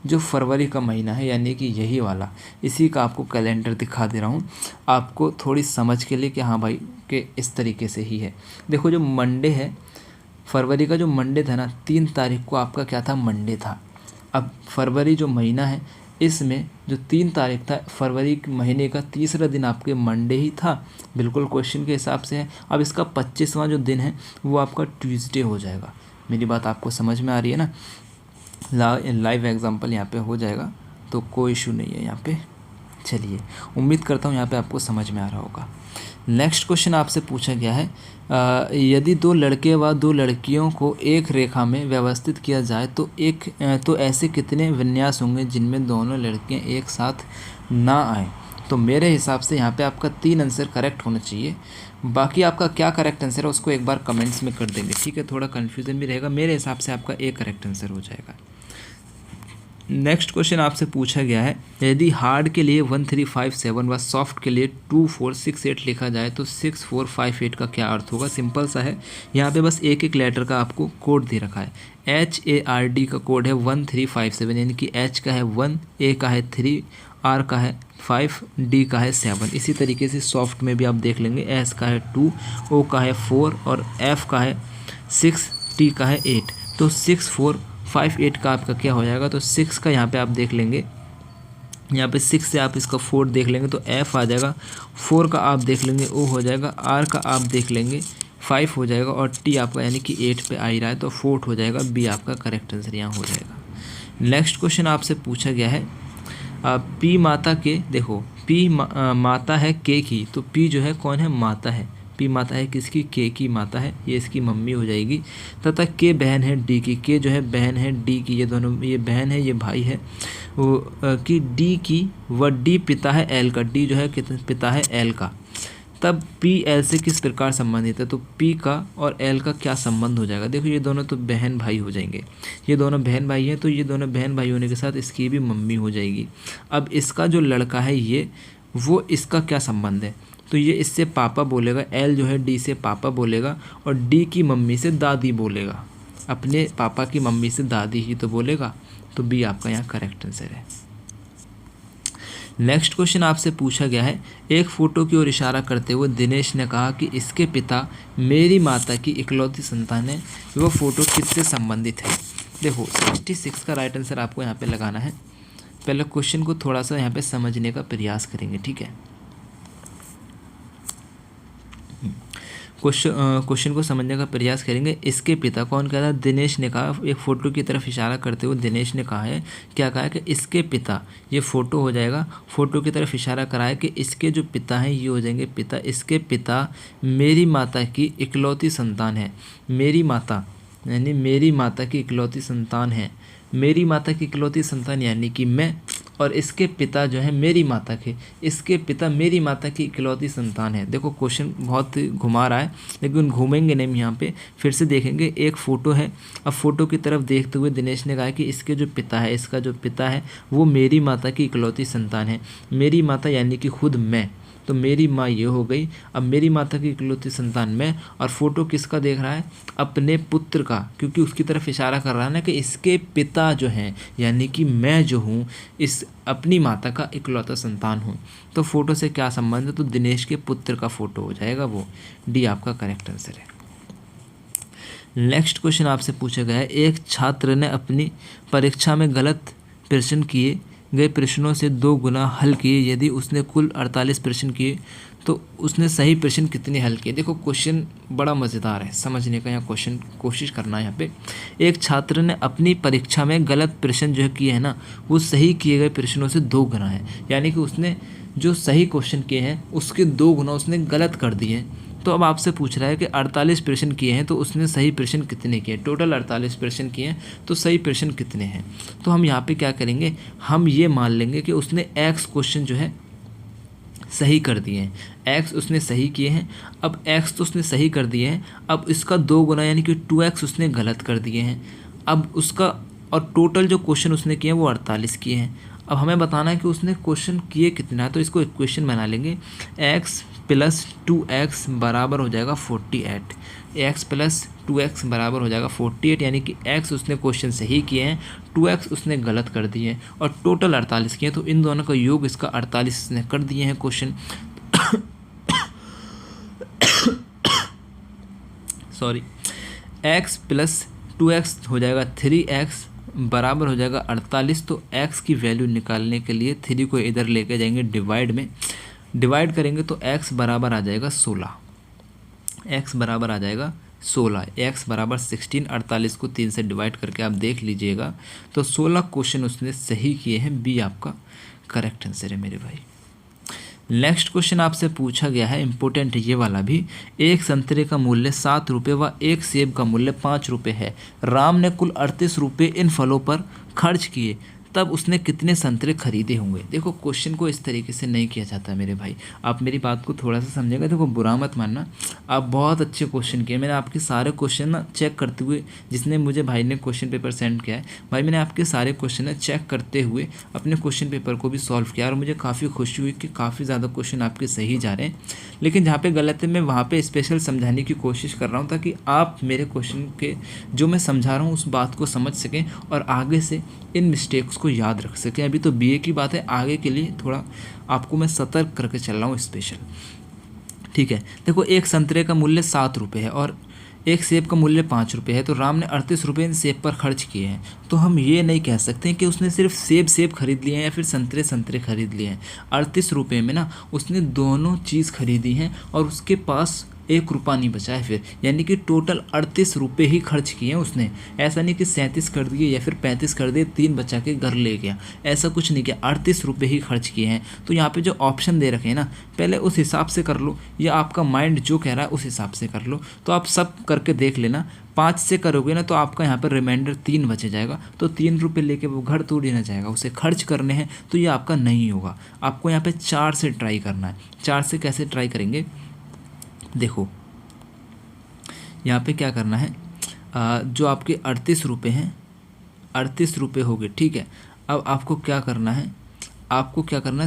जो फरवरी का महीना है यानी कि यही वाला, इसी का आपको कैलेंडर दिखा दे रहा हूँ आपको थोड़ी समझ के लिए कि हाँ भाई कि इस तरीके से ही है। देखो जो मंडे है, फरवरी का जो मंडे था ना, 3 तारीख को आपका क्या था, मंडे था। अब फरवरी जो महीना है इसमें जो 3 तारीख था फरवरी के महीने का तीसरा दिन आपके मंडे ही था, बिल्कुल क्वेश्चन के हिसाब से है। अब इसका 25वां जो दिन है वो आपका ट्यूसडे हो जाएगा। मेरी बात आपको समझ में आ रही है ना। लाइव एग्जांपल यहाँ पे हो जाएगा तो कोई इशू नहीं है यहाँ पे। चलिए, उम्मीद करता हूँ यहाँ पे आपको समझ में आ रहा होगा। नेक्स्ट क्वेश्चन आपसे पूछा गया है, यदि 2 लड़के व 2 लड़कियों को एक रेखा में व्यवस्थित किया जाए तो ऐसे कितने विन्यास होंगे जिनमें दोनों लड़कियां एक साथ ना आए। तो मेरे हिसाब से यहाँ पे आपका 3 आंसर करेक्ट होना चाहिए। बाकी आपका क्या करेक्ट आंसर है उसको एक बार कमेंट्स में कर देंगे, ठीक है, थोड़ा कन्फ्यूजन भी रहेगा। मेरे हिसाब से आपका एक करेक्ट आंसर हो जाएगा। नेक्स्ट क्वेश्चन आपसे पूछा गया है, यदि हार्ड के लिए 1357 व सॉफ्ट के लिए 2468 लिखा जाए तो 6458 का क्या अर्थ होगा। सिंपल सा है, यहाँ पे बस एक एक लेटर का आपको कोड दे रखा है। HARD का कोड है 1357, यानी कि H का है 1, A का है 3, R का है 5, D का है 7। इसी तरीके से सॉफ्ट में भी आप देख लेंगे, S का है 2, O का है 4 और F का है 6, T का है 8। तो 6458 का आपका क्या हो जाएगा, तो 6 का यहाँ पे आप देख लेंगे, यहाँ पे 6 से आप इसका 4 देख लेंगे तो F आ जाएगा, 4 का आप देख लेंगे O हो जाएगा, R का आप देख लेंगे 5 हो जाएगा और T आपका यानी कि 8 पे आ ही रहा है तो 4 हो जाएगा। B आपका करेक्ट आंसर यहाँ हो जाएगा। नेक्स्ट क्वेश्चन आपसे पूछा गया है, P माता के, देखो P माता है K की, तो P जो है कौन है, माता है। पी माता है किसकी, के की माता है, ये इसकी मम्मी हो जाएगी। तथा के बहन है डी की, के जो है बहन है डी की, ये दोनों, ये बहन है ये भाई है वो कि डी की, व डी पिता है एल का, डी जो है पिता है एल का। तब पी एल से किस प्रकार संबंधित है, तो पी का और एल का क्या संबंध हो जाएगा। देखो ये दोनों तो बहन भाई हो जाएंगे, ये दोनों बहन भाई हैं, तो ये दोनों बहन भाई होने के साथ इसकी भी मम्मी हो जाएगी। अब इसका जो लड़का है ये, वो इसका क्या संबंध है, तो ये इससे पापा बोलेगा, एल जो है डी से पापा बोलेगा और डी की मम्मी से दादी बोलेगा, अपने पापा की मम्मी से दादी ही तो बोलेगा। तो बी आपका यहाँ करेक्ट आंसर है। नेक्स्ट क्वेश्चन आपसे पूछा गया है, एक फ़ोटो की ओर इशारा करते हुए दिनेश ने कहा कि इसके पिता मेरी माता की इकलौती संतान है, वह फ़ोटो किससे संबंधित है। देखो 66 का राइट आंसर आपको यहाँ पे लगाना है। पहले क्वेश्चन को थोड़ा सा यहाँ पे समझने का प्रयास करेंगे, ठीक है। क्वेश्चन को समझने का प्रयास करेंगे। इसके पिता कौन कह रहा है, दिनेश ने कहा, एक फ़ोटो की तरफ इशारा करते हुए दिनेश ने कहा है, क्या कहा है कि इसके पिता, ये फ़ोटो हो जाएगा, फ़ोटो की तरफ इशारा करा है कि इसके जो पिता हैं ये हो जाएंगे पिता, इसके पिता मेरी माता की इकलौती संतान है। मेरी माता यानी मेरी माता की इकलौती संतान है, मेरी माता की इकलौती संतान यानी कि मैं, और इसके पिता जो है मेरी माता के, इसके पिता मेरी माता की इकलौती संतान है। देखो क्वेश्चन बहुत घुमा रहा है, लेकिन घूमेंगे नहीं, यहाँ पे फिर से देखेंगे। एक फ़ोटो है, अब फ़ोटो की तरफ देखते हुए दिनेश ने कहा कि इसके जो पिता है, इसका जो पिता है वो मेरी माता की इकलौती संतान है। मेरी माता यानी कि खुद मैं, तो मेरी माँ ये हो गई। अब मेरी माता की इकलौती संतान मैं, और फ़ोटो किसका देख रहा है, अपने पुत्र का, क्योंकि उसकी तरफ इशारा कर रहा है ना कि इसके पिता जो हैं यानी कि मैं जो हूँ इस अपनी माता का इकलौता संतान हूँ। तो फ़ोटो से क्या संबंध है, तो दिनेश के पुत्र का फ़ोटो हो जाएगा, वो डी आपका करेक्ट आंसर है। नेक्स्ट क्वेश्चन आपसे पूछा गया है, एक छात्र ने अपनी परीक्षा में गलत प्रश्न किए गए प्रश्नों से 2 गुना हल किए। यदि उसने कुल 48 प्रश्न किए तो उसने सही प्रश्न कितने हल किए। देखो क्वेश्चन बड़ा मज़ेदार है, समझने का यहाँ क्वेश्चन कोशिश करना है। यहाँ पे एक छात्र ने अपनी परीक्षा में गलत प्रश्न जो किए हैं ना, वो सही किए गए प्रश्नों से 2 गुना है, यानी कि उसने जो सही क्वेश्चन किए हैं उसके 2 गुना उसने गलत कर दिए हैं। तो अब आपसे पूछ रहा है कि 48 प्रश्न किए हैं तो उसने सही प्रश्न कितने किए। टोटल 48 प्रश्न किए हैं तो सही प्रश्न कितने हैं। तो हम यहाँ पे क्या करेंगे, हम ये मान लेंगे कि उसने x क्वेश्चन जो है सही कर दिए हैं, x उसने सही किए हैं। अब x तो उसने सही कर दिए हैं, अब इसका 2 गुना यानी कि 2x उसने गलत कर दिए हैं। अब उसका और टोटल जो क्वेश्चन उसने किए हैं वो 48 किए हैं। अब हमें बताना है कि उसने क्वेश्चन किए कितना है, तो इसको इक्वेशन बना लेंगे। x + 2x बराबर हो जाएगा 48, x + 2x बराबर हो जाएगा 48, यानी कि x उसने क्वेश्चन सही किए हैं, 2x उसने गलत कर दिए हैं और टोटल 48 किए हैं। तो इन दोनों का योग इसका 48 उसने कर दिए हैं क्वेश्चन सॉरी। x + 2x हो जाएगा 3x बराबर हो जाएगा 48। तो x की वैल्यू निकालने के लिए 3 को इधर लेके जाएंगे डिवाइड में, डिवाइड करेंगे तो x बराबर आ जाएगा 16, x बराबर आ जाएगा 16, x बराबर 16। 48 को 3 से डिवाइड करके आप देख लीजिएगा तो 16 क्वेश्चन उसने सही किए हैं, बी आपका करेक्ट आंसर है मेरे भाई। नेक्स्ट क्वेश्चन आपसे पूछा गया है, इंपॉर्टेंट ये वाला भी। एक संतरे का मूल्य 7 रुपये व एक सेब का मूल्य 5 रुपये है। राम ने कुल 38 रुपये इन फलों पर खर्च किए, तब उसने कितने संतरे खरीदे होंगे। देखो क्वेश्चन को इस तरीके से नहीं किया जाता मेरे भाई, आप मेरी बात को थोड़ा सा समझेगा। देखो बुरा मत मानना, आप बहुत अच्छे क्वेश्चन किए। मैंने आपके सारे क्वेश्चन ना चेक करते हुए, जिसने मुझे भाई ने क्वेश्चन पेपर सेंड किया है भाई, मैंने आपके सारे क्वेश्चन चेक करते हुए अपने क्वेश्चन पेपर को भी सॉल्व किया और मुझे काफ़ी खुशी हुई कि काफ़ी ज़्यादा क्वेश्चन आपके सही जा रहे हैं। लेकिन जहाँ पे गलत है मैं वहाँ पे स्पेशल समझाने की कोशिश कर रहा हूँ ताकि आप मेरे क्वेश्चन के जो मैं समझा रहा हूँ उस बात को समझ सकें और आगे से इन मिस्टेक्स को याद रख सकें। अभी तो बीए की बात है, आगे के लिए थोड़ा आपको मैं सतर्क करके चल रहा हूँ स्पेशल, ठीक है। देखो एक संतरे का मूल्य 7 रुपये है और एक सेब का मूल्य 5 रुपये है, तो राम ने 38 रुपये इन सेब पर खर्च किए हैं। तो हम ये नहीं कह सकते कि उसने सिर्फ सेब खरीद लिए हैं या फिर संतरे खरीद लिए हैं। 38 रुपये में ना उसने दोनों चीज़ खरीदी हैं और उसके पास 1 रुपया नहीं बचा है फिर, यानी कि टोटल 38 रुपये ही खर्च किए हैं उसने। ऐसा नहीं कि 37 कर दिए या फिर 35 कर दिए, 3 बचा के घर ले गया, ऐसा कुछ नहीं किया, 38 रुपये ही खर्च किए हैं। तो यहाँ पे जो ऑप्शन दे रखे हैं ना, पहले उस हिसाब से कर लो, या आपका माइंड जो कह रहा है उस हिसाब से कर लो। तो आप सब करके देख लेना, 5 से करोगे ना तो आपका यहाँ पर रिमाइंडर 3 बचे जाएगा। तो 3 रुपये लेके वो घर थोड़ी ना जाएगा, उसे खर्च करने हैं, तो ये आपका नहीं होगा। आपको यहाँ पे 4 से ट्राई करना है। 4 से कैसे ट्राई करेंगे, देखो यहाँ पे क्या करना है, जो आपके 38 रुपये हैं, 38 रुपये हो गए, ठीक है। अब आपको क्या करना है,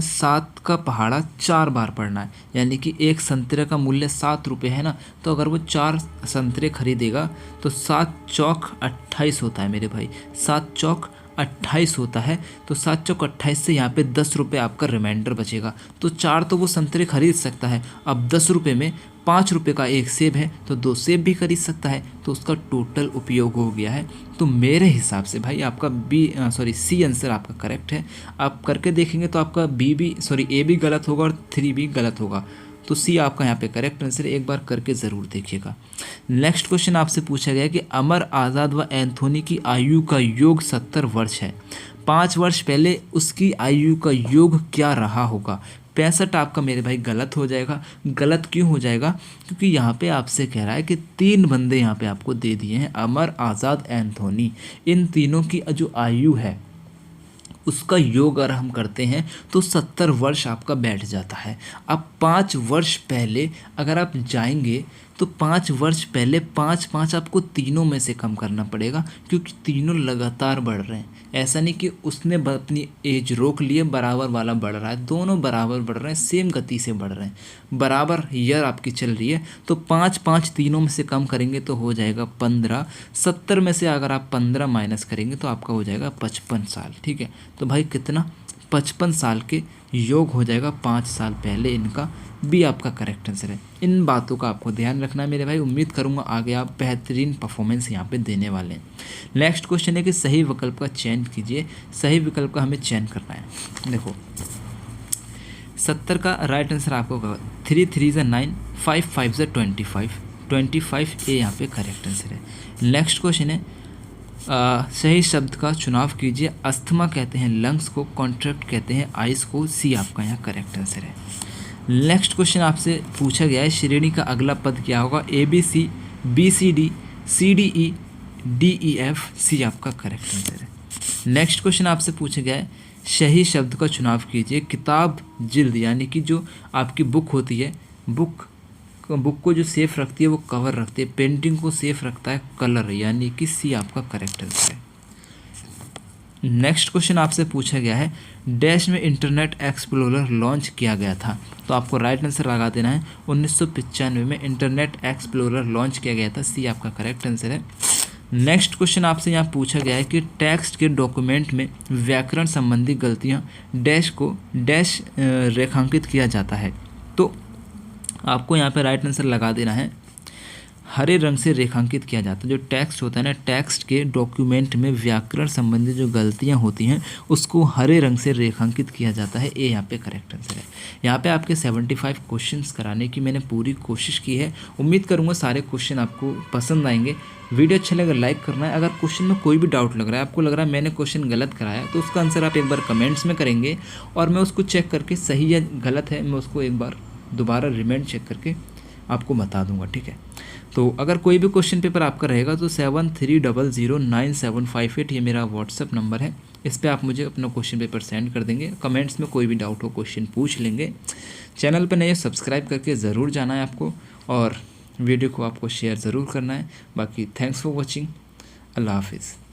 7 का पहाड़ा 4 बार पढ़ना है, यानी कि एक संतरे का मूल्य 7 रुपये है ना, तो अगर वो 4 संतरे खरीदेगा तो 7 चौक 28 होता है मेरे भाई, 7 चौक 28 होता है। तो 7 चौक 28 से यहाँ पे 10 रुपये आपका रिमाइंडर बचेगा। तो 4 तो वो संतरे खरीद सकता है, अब 10 रुपये में 5 रुपये का एक सेब है तो 2 सेब भी खरीद सकता है, तो उसका टोटल उपयोग हो गया है। तो मेरे हिसाब से भाई आपका सी आंसर आपका करेक्ट है। आप करके देखेंगे तो आपका ए भी गलत होगा और 3 भी गलत होगा। तो सी आपका यहाँ पे करेक्ट आंसर है, एक बार करके ज़रूर देखिएगा। नेक्स्ट क्वेश्चन आपसे पूछा गया कि अमर आज़ाद व एंथोनी की आयु का योग 70 वर्ष है, 5 वर्ष पहले उसकी आयु का योग क्या रहा होगा। 65 आपका मेरे भाई गलत हो जाएगा। गलत क्यों हो जाएगा, क्योंकि यहाँ पे आपसे कह रहा है कि 3 बंदे यहाँ पे आपको दे दिए हैं, अमर, आज़ाद, एंथोनी। इन तीनों की जो आयु है उसका योग अगर हम करते हैं तो 70 वर्ष आपका बैठ जाता है। अब 5 वर्ष पहले अगर आप जाएंगे तो 5 वर्ष पहले 5 आपको तीनों में से कम करना पड़ेगा, क्योंकि तीनों लगातार बढ़ रहे हैं। ऐसा नहीं कि उसने अपनी एज रोक लिए, बराबर वाला बढ़ रहा है, दोनों बराबर बढ़ रहे हैं, सेम गति से बढ़ रहे हैं, बराबर ईयर आपकी चल रही है। तो 5 तीनों में से कम करेंगे तो हो जाएगा 15। 70 में से अगर आप 15 माइनस करेंगे तो आपका हो जाएगा 55 साल, ठीक है। तो भाई कितना, 55 साल के योग हो जाएगा 5 साल पहले, इनका भी आपका करेक्ट आंसर है। इन बातों का आपको ध्यान रखना है मेरे भाई। उम्मीद करूंगा आगे आप बेहतरीन परफॉर्मेंस यहाँ पे देने वाले हैं। नेक्स्ट क्वेश्चन है कि सही विकल्प का चयन कीजिए। सही विकल्प का हमें चयन करना है। देखो 70 का राइट आंसर आपको 3 3 = 9, 5 5 = 25, 25 ए यहाँ पे करेक्ट आंसर है। नेक्स्ट क्वेश्चन है सही शब्द का चुनाव कीजिए। अस्थमा कहते हैं लंग्स को, कॉन्ट्रैक्ट कहते हैं आइस को। सी आपका यहाँ करेक्ट आंसर है। नेक्स्ट क्वेश्चन आपसे पूछा गया है श्रेणी का अगला पद क्या होगा। ABC, BCD, CDE, DEF। सी आपका करेक्ट आंसर है। नेक्स्ट क्वेश्चन आपसे पूछा गया है सही शब्द का चुनाव कीजिए। किताब जिल्द यानी कि जो आपकी बुक होती है, बुक को जो सेफ रखती है वो कवर रखती है, पेंटिंग को सेफ रखता है कलर, यानी कि सी आपका करेक्ट आंसर है। नेक्स्ट क्वेश्चन आपसे पूछा गया है डैश में इंटरनेट एक्सप्लोरर लॉन्च किया गया था। तो आपको राइट आंसर लगा देना है 1995 में इंटरनेट एक्सप्लोरर लॉन्च किया गया था। सी आपका करेक्ट आंसर है। नेक्स्ट क्वेश्चन आपसे यहाँ पूछा गया है कि टेक्स्ट के डॉक्यूमेंट में व्याकरण संबंधी गलतियाँ डैश को डैश रेखांकित किया जाता है। तो आपको यहाँ पे राइट आंसर लगा देना है हरे रंग से रेखांकित किया जाता है। जो टेक्स्ट होता है ना, टेक्स्ट के डॉक्यूमेंट में व्याकरण संबंधी जो गलतियाँ होती हैं उसको हरे रंग से रेखांकित किया जाता है। ए यहाँ पे करेक्ट आंसर है। यहाँ पे आपके 75 क्वेश्चंस कराने की मैंने पूरी कोशिश की है। उम्मीद करूँगा सारे क्वेश्चन आपको पसंद आएंगे। वीडियो अच्छा लगा लाइक करना है। अगर क्वेश्चन में कोई भी डाउट लग रहा है, आपको लग रहा है मैंने क्वेश्चन गलत कराया, तो उसका आंसर आप एक बार कमेंट्स में करेंगे और मैं उसको चेक करके सही या गलत है मैं उसको एक बार दोबारा रिमाइंड चेक करके आपको बता दूंगा, ठीक है। तो अगर कोई भी क्वेश्चन पेपर आपका रहेगा तो 73009758 ये मेरा व्हाट्सअप नंबर है। इस पर आप मुझे अपना क्वेश्चन पेपर सेंड कर देंगे। कमेंट्स में कोई भी डाउट हो क्वेश्चन पूछ लेंगे। चैनल पर नए सब्सक्राइब करके ज़रूर जाना है आपको और वीडियो को आपको शेयर ज़रूर करना है। बाकी थैंक्स फॉर वॉचिंग। अल्लाह हाफिज़।